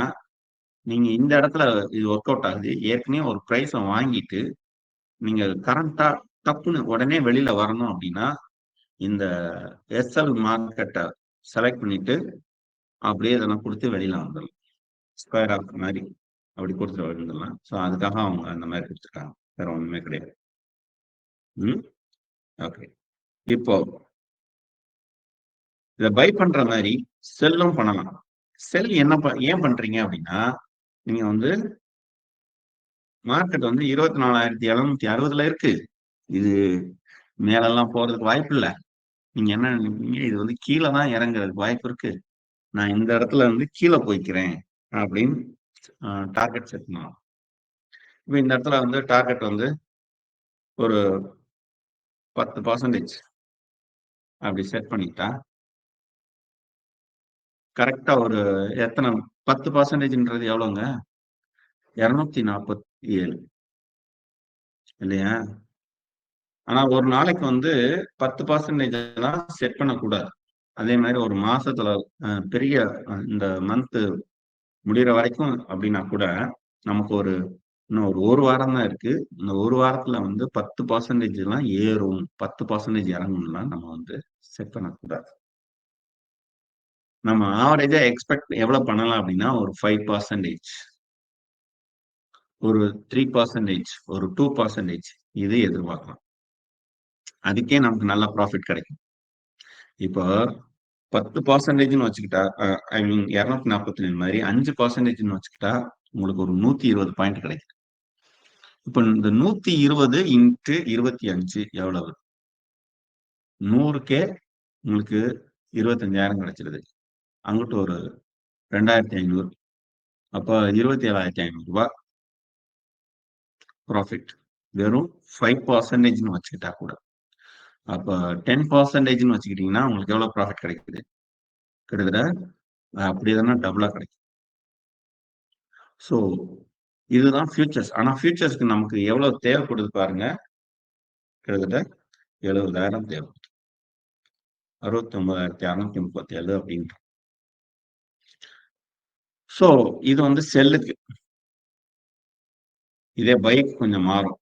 நீங்க இந்த இடத்துல இது ஒர்க் அவுட் ஆகுது. ஏற்கனவே ஒரு பிரைஸை வாங்கிட்டு நீங்க கரண்டா டப்புன்னு உடனே வெளியில வரணும் அப்படின்னா இந்த எஸ்எல் மார்க்கெட்டை செலக்ட் பண்ணிட்டு அப்படியே இதெல்லாம் கொடுத்து வெளியில வந்துடலாம். ஸ்கொயர் ஆஃப் மாதிரி அப்படி கொடுத்துட்டு வந்துடலாம். ஸோ அதுக்காக அவங்க அந்த மாதிரி கொடுத்துருக்காங்க, வேற ஒண்ணுமே கிடையாது. ஓகே, இப்போ இதை பை பண்ற மாதிரி செல்லும் பண்ணலாம். செல் ஏன் பண்றீங்க அப்படின்னா நீங்க வந்து மார்க்கெட் வந்து 24,760 இருக்கு. இது மேலெல்லாம் போறதுக்கு வாய்ப்பு இல்லை. நீங்க என்ன நினைப்பீங்க, இது வந்து கீழே தான் இறங்குறதுக்கு வாய்ப்பு இருக்கு, நான் இந்த இடத்துல வந்து கீழே போய்க்கிறேன் அப்படின்னு டார்கெட் செட் பண்ணலாம். இப்போ இந்த இடத்துல வந்து டார்கெட் வந்து ஒரு 10% அப்படி செட் பண்ணிட்டா கரெக்டா ஒரு எத்தனை 10%ன்றது எவ்வளோங்க? 247 இல்லையா? ஆனா ஒரு நாளைக்கு வந்து 10% தான் செட் பண்ணக்கூடாது. அதே மாதிரி ஒரு மாசத்துல பெரிய இந்த மந்த் முடிகிற வரைக்கும் அப்படின்னா கூட நமக்கு இன்னும் ஒரு வாரம் தான் இருக்கு. இந்த ஒரு வாரத்துல வந்து 10% எல்லாம் ஏறும், 10% இறங்கும்லாம் நம்ம வந்து செட் பண்ணக்கூடாது. நம்ம ஆவரேஜா எக்ஸ்பெக்ட் எவ்வளவு பண்ணலாம் அப்படின்னா ஒரு 5%, ஒரு 3%, ஒரு 2% இது எதிர்பார்க்கலாம். அதுக்கே நமக்கு நல்ல ப்ராஃபிட் கிடைக்கும். இப்போ 10%ன்னு வச்சுக்கிட்டா, ஐ மீன் 247 மாதிரி 5%ன்னு வச்சுக்கிட்டா உங்களுக்கு ஒரு 120 பாயிண்ட் கிடைக்கும். இப்ப இந்த 120 இன்ட்டு 25 எவ்வளவு? 100K உங்களுக்கு 25,000 கிடைச்சிருது. அங்கிட்டு ஒரு 2,500, அப்ப 27,500 ரூபாய் ப்ராஃபிட். வெறும் 5%ன்னு வச்சுக்கிட்டா கூட. அப்ப 10%ன்னு வச்சுக்கிட்டீங்கன்னா உங்களுக்கு எவ்வளவு ப்ராஃபிட் கிடைக்குது? கிட்டத்தட்ட அப்படியே தானே டபுளா கிடைக்கும். ஸோ இதுதான் ஃபியூச்சர்ஸ். ஆனா ஃபியூச்சர்ஸ்க்கு நமக்கு எவ்வளவு தேவைப்படுது பாருங்க. கிட்டத்தட்ட 70,000 தேவைப்படுது. 69,637 அப்படின்ற. ஸோ இது வந்து செல்லுக்கு. இதே பைக் கொஞ்சம் மாறும்.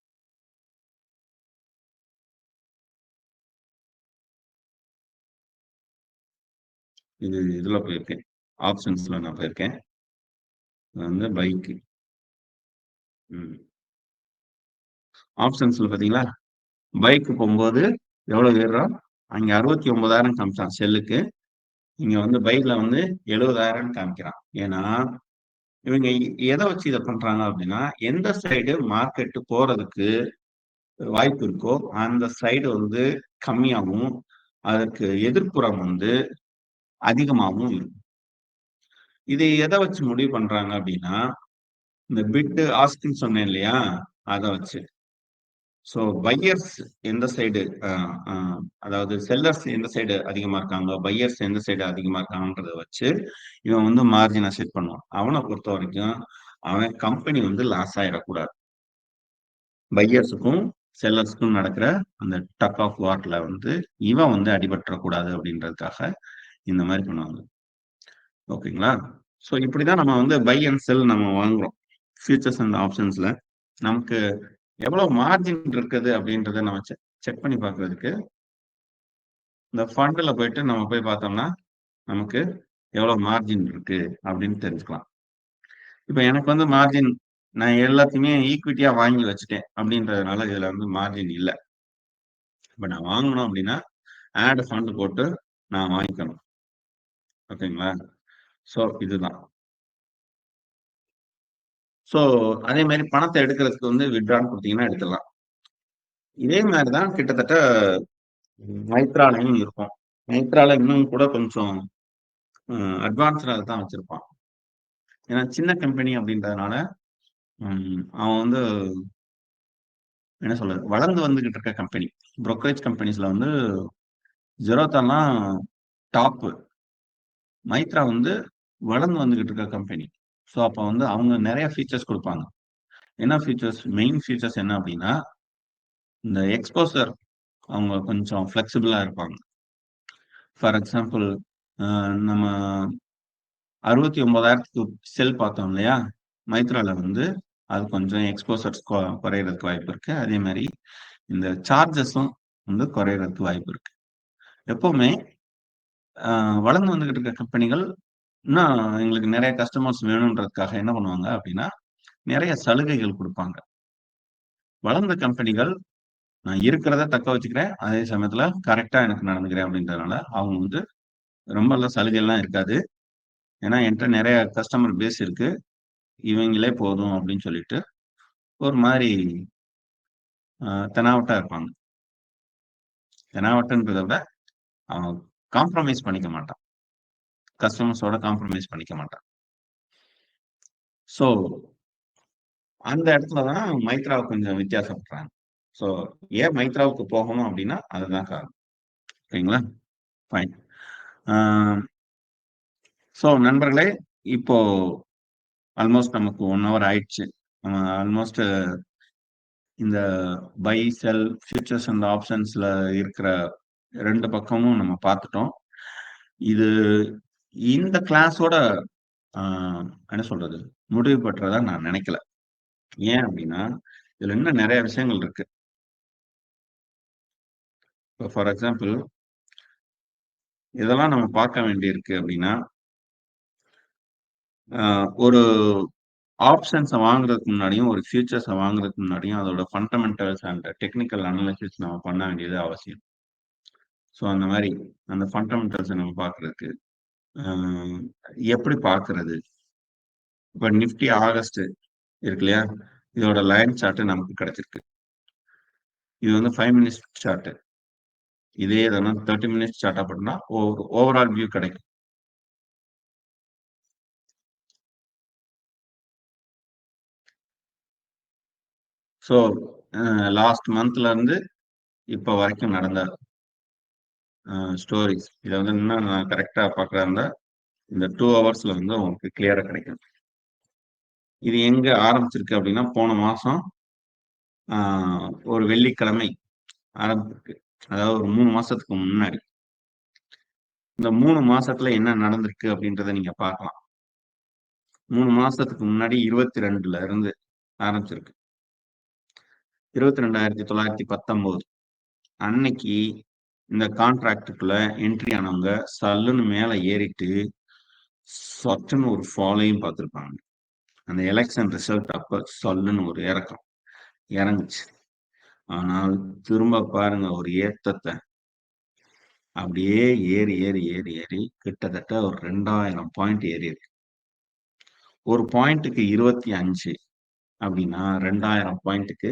இதுல போயிருக்கேன், ஆப்ஷன்ஸ்ல நான் போயிருக்கேன். வந்து பைக்கு ஆப்ஷன்ஸ்ல பாத்தீங்களா, பைக்கு போகும்போது எவ்வளவு ஏறுறோம்? அங்க 69,000 காமிச்சான் செல்லுக்கு. இங்க வந்து பைக்ல வந்து 70,000 காமிக்கிறான். ஏன்னா இவங்க எதை வச்சு இதை பண்றாங்க அப்படின்னா, எந்த சைடு மார்க்கெட் போறதுக்கு வாய்ப்பு இருக்கோ அந்த சைடு வந்து கம்மியாகவும் அதற்கு எதிர்ப்புறம் வந்து அதிகமாகவும் இருக்கும். இது எதை வச்சு முடிவு பண்றாங்க அப்படின்னா, இந்த பிட் ஆஸ்க்ன்னு சொன்னேன் இல்லையா, அதை வச்சு. ஸோ பையர்ஸ் எந்த சைடு, அதாவது செல்லர்ஸ் எந்த சைடு அதிகமா இருக்காங்க, பையர்ஸ் எந்த சைடு அதிகமா இருக்காங்கன்றத வச்சு இவன் வந்து மார்ஜினை செட் பண்ணுவான். அவனை பொறுத்த வரைக்கும் அவன் கம்பெனி வந்து லாஸ் ஆயிடக்கூடாது. பையர்ஸுக்கும் செல்லர்ஸுக்கும் நடக்கிற அந்த டக் ஆஃப் வார்ல வந்து இவன் வந்து அடிபற்றக்கூடாது அப்படின்றதுக்காக இந்த மாதிரி பண்ணுவாங்க. ஓகேங்களா? ஸோ இப்படிதான் நம்ம வந்து பை அண்ட் செல் நம்ம வாங்குறோம். ஃபியூச்சர்ஸ் அண்ட் ஆப்ஷன்ஸ்ல நமக்கு எவ்வளவு மார்ஜின் இருக்குது அப்படின்றத நம்ம செக் பண்ணி பார்க்கறதுக்கு இந்த ஃபண்ட்ல போயிட்டு நம்ம போய் பார்த்தோம்னா நமக்கு எவ்வளவு மார்ஜின் இருக்கு அப்படின்னு தெரிஞ்சுக்கலாம். இப்ப எனக்கு வந்து மார்ஜின், நான் எல்லாத்தையுமே ஈக்விட்டியா வாங்கி வச்சுட்டேன் அப்படின்றதுனால இதுல வந்து மார்ஜின் இல்லை. இப்ப நான் வாங்கணும் அப்படின்னா ஆட் ஃபண்ட் போட்டு நான் வாங்கிக்கணும். ஓகேங்களா? ஸோ இதுதான். ஸோ அதே மாதிரி பணத்தை எடுக்கிறதுக்கு வந்து வித்ட்ரான்னு கொடுத்தீங்கன்னா எடுத்துடலாம். இதே மாதிரிதான் கிட்டத்தட்ட மைத்ராலையும் இருக்கும். மைத்ரால இன்னும் கூட கொஞ்சம் அட்வான்ஸ்டா தான் வச்சிருப்பான். ஏன்னா சின்ன கம்பெனி அப்படின்றதுனால அவன் வந்து என்ன சொல்றது, வளர்ந்து வந்துகிட்டு இருக்க கம்பெனி. புரோக்கரேஜ் கம்பெனிஸ்ல வந்து ஜெரோதாலாம் டாப், மைத்ரா வந்து வளர்ந்து வந்துகிட்டு இருக்க கம்பெனி. ஸோ அப்போ வந்து அவங்க நிறைய ஃபீச்சர்ஸ் கொடுப்பாங்க. என்ன ஃபீச்சர்ஸ்? மெயின் ஃபீச்சர்ஸ் என்ன அப்படின்னா, இந்த எக்ஸ்போசர் அவங்க கொஞ்சம் ஃபிளெக்சிபிளா இருப்பாங்க. ஃபார் எக்ஸாம்பிள், நம்ம 69,000க்கு செல் பார்த்தோம் இல்லையா, மைத்ரால வந்து அது கொஞ்சம் எக்ஸ்போசர்ஸ் குறையறதுக்கு வாய்ப்பு இருக்கு. அதே மாதிரி இந்த சார்ஜஸும் வந்து குறையறதுக்கு வாய்ப்பு இருக்கு. எப்பவுமே வளர்ந்து வந்துகிட்டு இருக்க கம்பெனிகள் இன்னும் எங்களுக்கு நிறைய கஸ்டமர்ஸ் வேணுன்றதுக்காக என்ன பண்ணுவாங்க அப்படின்னா, நிறைய சலுகைகள் கொடுப்பாங்க. வளர்ந்த கம்பெனிகள் நான் இருக்கிறத தக்க வச்சுக்கிறேன், அதே சமயத்துல கரெக்டா எனக்கு நடந்துக்கிறேன் அப்படின்றதுனால அவங்க வந்து ரொம்ப நல்ல சலுகைலாம் இருக்காது. ஏன்னா என்கிட்ட நிறைய கஸ்டமர் பேஸ் இருக்கு, இவங்களே போதும் அப்படின்னு சொல்லிட்டு ஒரு மாதிரி தெனாவட்டா இருப்பாங்க. தெனாவட்டன்றதை விட அவன் காம்ப்ரமைஸ் பண்ணிக்க மாட்டான், கஸ்டமர்ஸோட காம்ப்ரமைஸ் பண்ணிக்க மாட்டான். ஸோ அந்த இடத்துலதான் மைத்ராவை கொஞ்சம் வித்தியாசப்படுறாங்க. ஸோ ஏன் மைத்ராவுக்கு போகணும் அப்படின்னா அதுதான் காரணம். ஓகேங்களா? ஃபைன். ஸோ நண்பர்களே, இப்போ ஆல்மோஸ்ட் நமக்கு 1 hour ஆயிடுச்சு. நம்ம ஆல்மோஸ்ட் இந்த பை செல் ஃபியூச்சர்ஸ் அண்ட் ஆப்ஷன்ஸ்ல இருக்கிற 2 பக்கமும் நம்ம பார்த்துட்டோம். இது இந்த கிளாஸோட என்ன சொல்றது, முடிவு பெற்றதா நான் நினைக்கல. ஏன் அப்படின்னா, இதுல இன்னும் நிறைய விஷயங்கள் இருக்கு. இப்போ ஃபார் எக்ஸாம்பிள் இதெல்லாம் நம்ம பார்க்க வேண்டியிருக்கு அப்படின்னா, ஒரு ஆப்ஷன்ஸை வாங்குறதுக்கு முன்னாடியும் ஒரு ஃபியூச்சர்ஸை வாங்குறதுக்கு முன்னாடியும் அதோட ஃபண்டமெண்டல்ஸ் அண்ட் டெக்னிக்கல் அனாலிசிஸ் நம்ம பண்ண வேண்டியது அவசியம். ஸோ அந்த மாதிரி அந்த ஃபண்டமெண்டல்ஸை நம்ம பார்க்கறதுக்கு எப்படி பார்க்கறது? இப்போ நிஃப்டி ஆகஸ்ட் இருக்கு இல்லையா, இதோட லைன் சார்ட் நமக்கு கிடைச்சிருக்கு. இது வந்து 5 மினிட்ஸ் சார்ட். இதே எதனா 30 மினிட்ஸ் சார்ட்டா பண்ணா ஓவரால் வியூ கிடைக்கும். ஸோ லாஸ்ட் மந்த்ல இருந்து இப்போ வரைக்கும் நடந்த ஸ்டோரிஸ் இதை வந்து இன்னும் நான் கரெக்டா பார்க்கறா இருந்தா இந்த 2 ஹவர்ஸ்ல வந்து உங்களுக்கு கிளியரா கிடைக்கும். இது எங்க ஆரம்பிச்சிருக்கு அப்படின்னா, போன மாசம் ஒரு வெள்ளிக்கிழமை ஆரம்பிச்சிருக்கு. அதாவது ஒரு 3 மாசத்துக்கு முன்னாடி. இந்த 3 மாசத்துல என்ன நடந்திருக்கு அப்படின்றத நீங்க பார்க்கலாம். 3 மாசத்துக்கு முன்னாடி 22ல இருந்து ஆரம்பிச்சிருக்கு. 22,919 அன்னைக்கு இந்த கான்ட்ராக்டுக்குள்ள என்ட்ரி ஆனவங்க சல்லுன்னு மேல ஏறிட்டு சட்டுன்னு ஒரு ஃபாலையும் பார்த்துருப்பாங்க. அந்த எலெக்ஷன் ரிசல்ட் அப்ப சல்லுன்னு ஒரு இறக்கம் இறங்குச்சு. ஆனால் திரும்ப பாருங்க ஒரு ஏத்தத்தை அப்படியே ஏறி ஏறி ஏறி ஏறி கிட்டத்தட்ட ஒரு 2000 பாயிண்ட் ஏறி இருக்கு. ஒரு பாயிண்ட்டுக்கு 25 அப்படின்னா 2000 பாயிண்ட்டுக்கு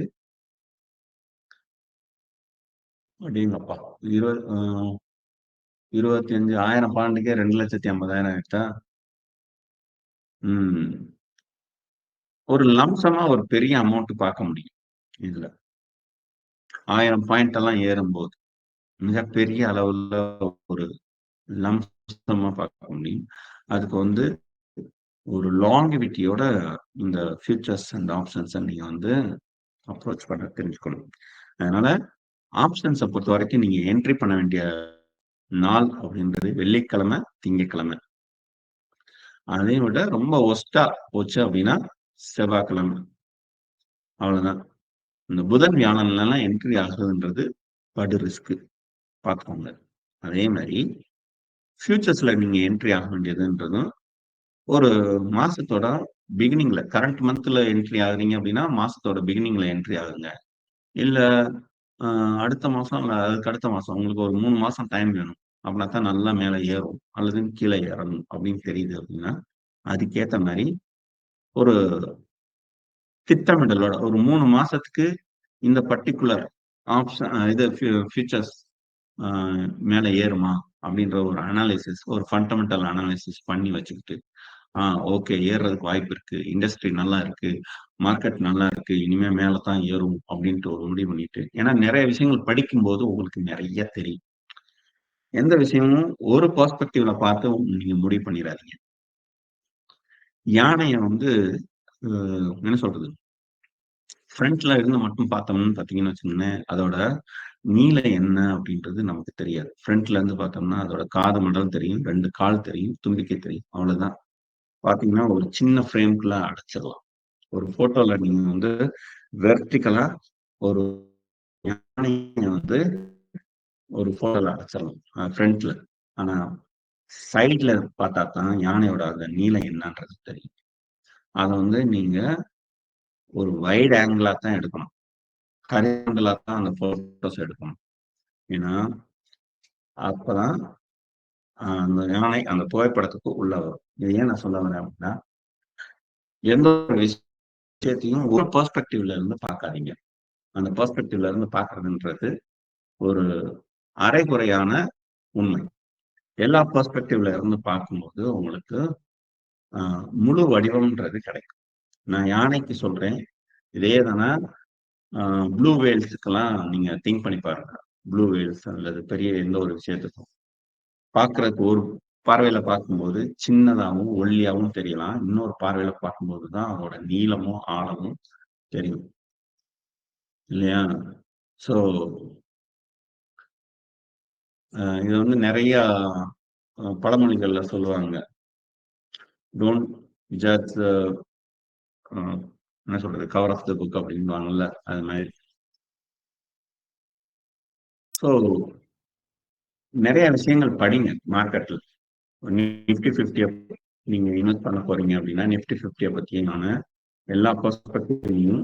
அப்படிங்கப்பா 25,000 பாயிண்ட்டுக்கே 2,50,000 ஆயிட்டா. ஒரு லம்சமா ஒரு பெரிய அமௌண்ட் பார்க்க முடியும். இதுல 1000 பாயிண்ட் எல்லாம் ஏறும்போது மிகப்பெரிய அளவுல ஒரு லம்சமா பார்க்க முடியும். அதுக்கு வந்து ஒரு லாங்கிவிட்டியோட இந்த ஃபியூச்சர்ஸ் அண்ட் ஆப்ஷன்ஸை நீங்க வந்து அப்ரோச் பண்ண தெரிஞ்சுக்கணும். அதனால ஆப்ஷன்ஸை பொறுத்த வரைக்கும் நீங்க என்ட்ரி பண்ண வேண்டிய நாள் அப்படின்றது வெள்ளிக்கிழமை, திங்கட்கிழமை. அதையும் விட ரொம்ப ஒஸ்டா போச்சு அப்படின்னா செவ்வாய்க்கிழமை. அவ்வளவுதான். இந்த புதன் வியாழன்ல எல்லாம் என்ட்ரி ஆகுதுன்றது படு ரிஸ்க், பார்த்துக்கோங்க. அதே மாதிரி ஃபியூச்சர்ஸ்ல நீங்க என்ட்ரி ஆக வேண்டியதுன்றதும் ஒரு மாசத்தோட பிகினிங்ல, கரண்ட் மந்த்ல என்ட்ரி ஆகுறீங்க அப்படின்னா மாசத்தோட பிகினிங்ல என்ட்ரி ஆகுங்க. இல்ல அடுத்த மாசம் இல்ல அதுக்கு அடுத்த மாசம் உங்களுக்கு ஒரு 3 மாசம் டைம் வேணும். அப்படின்னா தான் நல்லா மேல ஏறும் அல்லது கீழே இறங்கும் அப்படின்னு தெரியுது அப்படின்னா அதுக்கேத்த மாதிரி ஒரு திட்டமிடலோட ஒரு 3 மாசத்துக்கு இந்த பர்டிகுலர் ஆப்ஷன் இது ஃபியூச்சர்ஸ் மேல ஏறுமா அப்படின்ற ஒரு அனாலிசிஸ், ஒரு ஃபண்டமெண்டல் அனாலிசிஸ் பண்ணி வச்சுக்கிட்டு ஓகே ஏறுறதுக்கு வாய்ப்பு இருக்கு, இண்டஸ்ட்ரி நல்லா இருக்கு, மார்க்கெட் நல்லா இருக்கு, இனிமே மேலதான் ஏறும் அப்படின்ட்டு ஒரு முடிவு பண்ணிட்டு. ஏன்னா நிறைய விஷயங்கள் படிக்கும்போது உங்களுக்கு நிறைய தெரியும். எந்த விஷயமும் ஒரு பெர்ஸ்பெக்டிவ்ல பார்த்து நீங்க முடிவு பண்ணிடாதீங்க. யானையை வந்து என்ன சொல்றது, ஃப்ரண்ட்ல இருந்து மட்டும் பார்த்தோம்னு பார்த்தீங்கன்னு வச்சுக்கோங்களேன், அதோட நீளம் என்ன அப்படின்றது நமக்கு தெரியாது. ஃப்ரண்ட்ல இருந்து பார்த்தோம்னா அதோட காது மடல் தெரியும், 2 கால் தெரியும், தும்பிக்கை தெரியும், அவ்வளவுதான். பாத்தீங்கன்னா ஒரு சின்ன ஃப்ரேம்குள்ள அடைச்சிடலாம். ஒரு போட்டோல நீங்க வந்து வெர்டிகலா ஒரு யானையை வந்து ஒரு போட்டோல அடைச்சிடலாம் ஃப்ரண்ட்ல. ஆனா சைட்ல பார்த்தா தான் யானையோட அந்த நீளம் என்னன்றது தெரியும். அதை வந்து நீங்க ஒரு வைட் ஆங்கிளா தான் எடுக்கணும், ஹரிசாண்டலா தான் அந்த போட்டோஸ் எடுக்கணும். ஏன்னா அப்பதான் அந்த யானை அந்த புகைப்படத்துக்கு உள்ள வரும். இது ஏன் நான் சொல்ல வரேன் அப்படின்னா, எந்த ஒரு விஷயத்தையும் ஒரு பெர்ஸ்பெக்டிவ்ல இருந்து பார்க்காதீங்க. அந்த பெர்ஸ்பெக்டிவ்ல இருந்து பார்க்கறதுன்றது ஒரு அரைகுறையான உண்மை. எல்லா பெர்ஸ்பெக்டிவ்ல இருந்து பார்க்கும்போது உங்களுக்கு முழு வடிவம்ன்றது கிடைக்கும். நான் யானைக்கு சொல்றேன், இதே தானே ப்ளூ வேல்ஸுக்கெல்லாம் நீங்க திங்க் பண்ணி பாருங்க. ப்ளூ வேல்ஸ் அல்லது பெரிய எந்த ஒரு விஷயத்துக்கும் பார்க்கறதுக்கு ஒரு பார்வையில பார்க்கும்போது சின்னதாகவும் ஒல்லியாவும் தெரியலாம். இன்னொரு பார்வையில பார்க்கும்போது தான் அதோட நீளமும் ஆழமும் தெரியும் இல்லையா? ஸோ இது வந்து நிறைய பழமொழிகள்ல சொல்லுவாங்க. டோன்ட் ஜட்ஜ் என்ன சொல்றது, கவர் ஆஃப் த புக் அப்படின்வாங்கல்ல, அது மாதிரி. ஸோ நிறைய விஷயங்கள் படிங்க மார்க்கெட்ல. நிஃப்டி 50 நீங்க இன்வெஸ்ட் பண்ண போறீங்க அப்படின்னா நிஃப்டி 50 பத்தியான எல்லா பெர்ஸ்பெக்டிவ்லையும்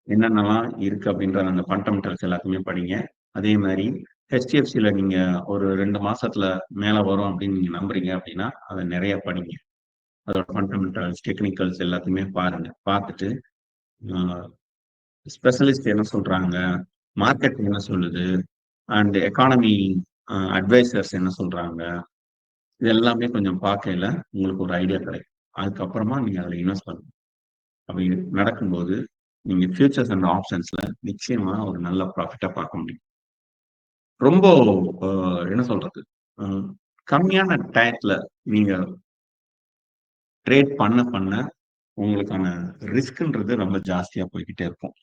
என்னென்னலாம் இருக்கு அப்படின்ற அந்த ஃபண்டமெண்டல்ஸ் எல்லாத்தையுமே படிங்க. அதே மாதிரி ஹெச்டிஎஃப்சில நீங்க ஒரு 2 மாசத்துல மேல வரும் அப்படின்னு நீங்க நம்புறீங்க அப்படின்னா அதை நிறைய படிங்க. அதோட ஃபண்டமெண்டல்ஸ், டெக்னிக்கல்ஸ் எல்லாத்தையுமே பாருங்க. பார்த்துட்டு ஸ்பெஷலிஸ்ட் என்ன சொல்றாங்க, மார்க்கெட் என்ன சொல்லுது, அண்ட் எக்கானமி அட்வைசர்ஸ் என்ன சொல்றாங்க, இது எல்லாமே கொஞ்சம் பார்க்கையில உங்களுக்கு ஒரு ஐடியா கிடைக்கும். அதுக்கப்புறமா நீங்க அதில் இன்வெஸ்ட் பண்ணுங்க. அப்படி நடக்கும்போது நீங்க ஃபியூச்சர்ஸ் அண்ட் ஆப்ஷன்ஸ்ல நிச்சயமா ஒரு நல்ல ப்ராஃபிட்டா பார்க்க முடியும். ரொம்ப என்ன சொல்றது, கம்மியான டயத்துல நீங்க ட்ரேட் பண்ண உங்களுக்கான ரிஸ்க்ன்றது ரொம்ப ஜாஸ்தியா போய்கிட்டே இருக்கும்.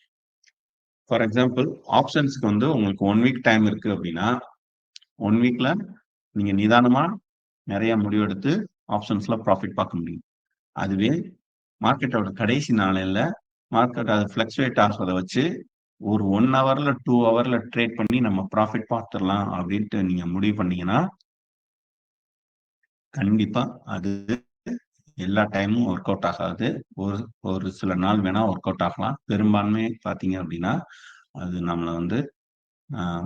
ஃபார் எக்ஸாம்பிள், ஆப்ஷன்ஸ்க்கு வந்து உங்களுக்கு 1 வீக் டைம் இருக்கு அப்படின்னா 1 வீக்ல நீங்க நிதானமா நிறைய முடிவெடுத்து ஆப்ஷன்ஸ்ல ப்ராஃபிட் பார்க்க முடியும். அதுவே மார்க்கெட்டோட கடைசி நாளையில மார்க்கெட் அது ஃபிளக்சுவேட் ஆகிறத வச்சு ஒரு 1 ஹவர்ல 2 ஹவர்ல ட்ரேட் பண்ணி நம்ம ப்ராஃபிட் பார்த்துடலாம் அப்படின்ட்டு நீங்க முடிவு பண்ணீங்கன்னா கண்டிப்பா அது எல்லா டைமும் ஒர்க் அவுட் ஆகாது. ஒரு சில நாள் வேணா ஒர்க் அவுட் ஆகலாம். பெரும்பான்மை பார்த்தீங்க அப்படின்னா அது நம்மளை வந்து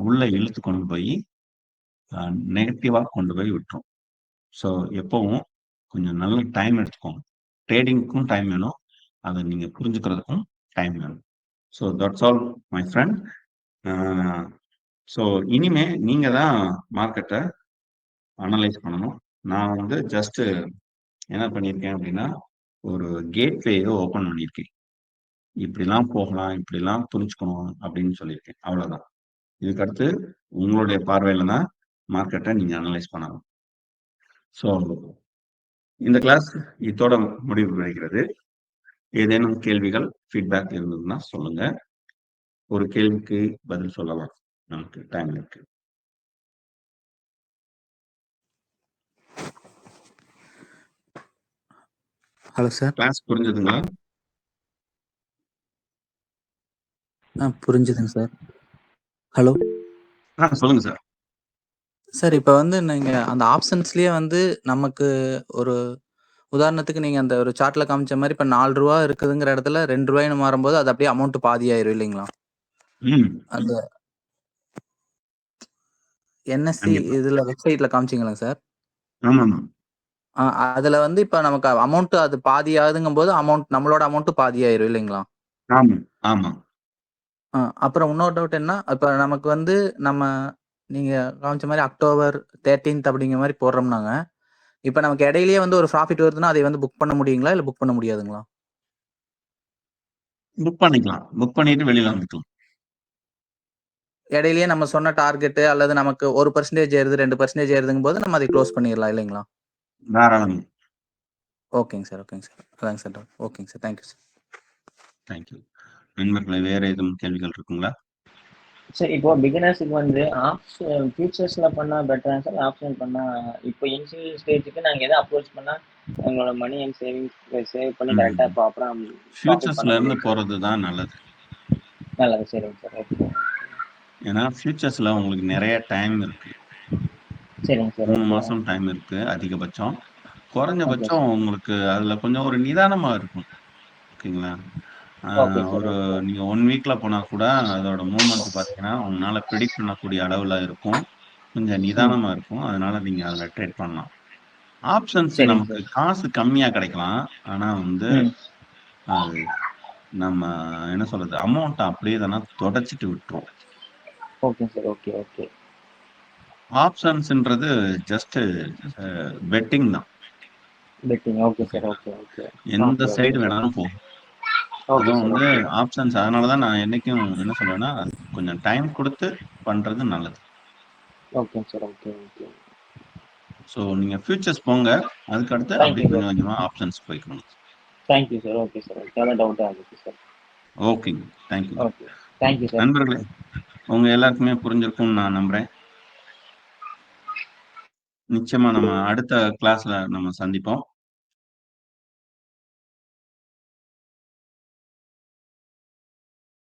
உள்ள இழுத்து கொண்டு போய் நெகட்டிவா கொண்டு போய் விட்டுரும். ஸோ எப்பவும் கொஞ்சம் நல்ல டைம் எடுத்துக்கோங்க. ட்ரேடிங்க்கும் டைம் வேணும், அதை நீங்க புரிஞ்சுக்கிறதுக்கும் டைம் வேணும். So that's all my friend. So இனிமே நீங்க தான் மார்க்கெட்டை அனலைஸ் பண்ணணும். நான் வந்து ஜஸ்ட் என்ன பண்ணியிருக்கேன் அப்படின்னா ஒரு கேட்வேயை ஓப்பன் பண்ணியிருக்கேன். இப்படிலாம் போகலாம், இப்படிலாம் புரிஞ்சுக்கணும் அப்படின்னு சொல்லியிருக்கேன். அவ்வளவுதான். இதுக்கடுத்து உங்களுடைய பார்வையில தான் மார்க்கெட்டை நீங்க அனலைஸ் பண்ணணும். ஸோ இந்த கிளாஸ் இதோட முடிவு கிடைக்கிறது. ஏதேனும் கேள்விகள், ஃபீட்பேக் இருந்ததுன்னா சொல்லுங்க. ஒரு கேள்விக்கு பதில் சொல்லலாம், நமக்கு டைம் இருக்கு. Hello sir. கிளாஸ் புரிஞ்சதுங்களா? புரிஞ்சுதுங்க சார். ஹலோ சொல்லுங்க சார். சார், இப்போ வந்து நீங்க அந்த ஆப்ஷன்ஸ்லயே வந்து நமக்கு ஒரு உதாரணத்துக்கு நீங்க அந்த ஒரு சார்ட்ல காமிச்ச மாதிரி இப்ப ₹4 இருக்குதுங்கிற இடத்துல ₹2 மாறும்போது அது அப்படியே அமௌண்ட் பாதி ஆயிரும் இல்லைங்களா? அந்த என்எஸ்சி இதுல வெப்சைட்ல காமிச்சிங்களா சார்? ஆமாம். அதுல வந்து இப்ப நமக்கு அமௌண்ட் அது பாதி ஆகுதுங்கும் போது அமௌண்ட் நம்மளோட அமௌண்ட் பாதி ஆயிரும் இல்லைங்களா? ஆமா ஆமா. அப்புறம் இன்னொரு டவுட் என்ன, இப்ப நமக்கு வந்து நீங்க காமிச்ச மாதிரி அக்டோபர் 13th அப்படிங்கிற மாதிரி போடுறோம்னாங்க, இப்ப நமக்கு இடையிலேயே வந்து ஒரு ப்ராஃபிட் வருதுன்னா அதை வந்து புக் பண்ண முடியுங்களா இல்ல புக் பண்ண முடியாதுங்களா? புக் பண்ணிக்கலாம். புக் பண்ணிட்டு வெளியில வந்துக்கலாம். இடையிலேயே நம்ம சொன்ன டார்கெட் அல்லது நமக்கு 1% ஏறுது 2% ஏறுதுங்கும் போது நம்ம அதை க்ளோஸ் பண்ணிடலாம் இல்லைங்களா? தாராளமா. ஓகேங்க சார், ஓகேங்க சார். அதாங்க சார். ஓகேங்க சார். Thank you sir. தேங்க்யூ. நண்பர்களே, வேற எதுவும் கேள்விகள் இருக்குங்களா? சார், இப்போ பிகினர்ஸுக்கு வந்து ஃபியூச்சர்ஸ்ல பண்ணா பெட்டரா சார், ஆப்ஷன் பண்ணா? இப்போ இனிஷியல் ஸ்டேஜுக்கு நாங்க எதை அப்ரோச் பண்ணா எங்களோட மணி அண்ட் சேவிங்ஸ் சேவ் பண்ணி கரெக்டா ப்ராப்பரா ஃபியூச்சர்ஸ்ல இருந்து போறது தான் நல்லது. நல்லது. சரிங்க சார். ஓகே. ஏன்னா ஃபியூச்சர்ஸ்ல உங்களுக்கு நிறைய டைம் இருக்கு. சரிங்க சார். 3 மாசம் டைம் இருக்கு அதிகபட்சம். குறைஞ்சபட்சம் உங்களுக்கு அதுல கொஞ்சம் ஒரு நிதானமா இருக்கும். ஓகேங்களா? ஒரு நீங்க 1 வீக்ல போனா கூட அதோட மூவ்மெண்ட் பாத்தீங்கன்னா உங்களால ப்ரெடிக்ட் பண்ணக்கூடிய அளவுல இருக்கும். கொஞ்சம் நிதானமா இருக்கும். அதனால நீங்க அதுல ட்ரேட் பண்ணலாம். ஆப்ஷன்ஸ் நமக்கு காசு கம்மியா கிடைக்கலாம். ஆனா வந்து அது நம்ம என்ன சொல்றது, அமௌண்ட் அப்படியே தானே தொடச்சிட்டு விட்டுரும். Okay sir. Okay okay. ஆப்ஷன்ஸ்ன்றது ஜஸ்ட் பெட்டிங் தான். Betting. Okay sir. Okay okay. எந்த சைடு வேணாலும் போகும். அதுவும் வந்து ஆப்ஷன்ஸ். அதனாலதான் நான் என்னைக்கும் என்ன சொல்லுவேன்னா கொஞ்சம் டைம் கொடுத்து பண்றது நல்லது. Okay sir. Okay okay. So நீங்க ஃபியூச்சர்ஸ் போங்க. அதுக்கு அடுத்து Thank அப்படியே you, கொஞ்சம் sir. கொஞ்சமா ஆப்ஷன்ஸ் போய்க்கணும். Thank you sir. Okay sir. ஏதாவது டவுட் ஆகுது சார். ஓகேங்க. தேங்க்யூ. ஓகே. Thank you sir. நண்பர்களே, உங்க எல்லாருக்குமே புரிஞ்சிருக்கும்னு நான் நம்புறேன். நிச்சயமா நம்ம அடுத்த கிளாஸ்ல நம்ம சந்திப்போம்.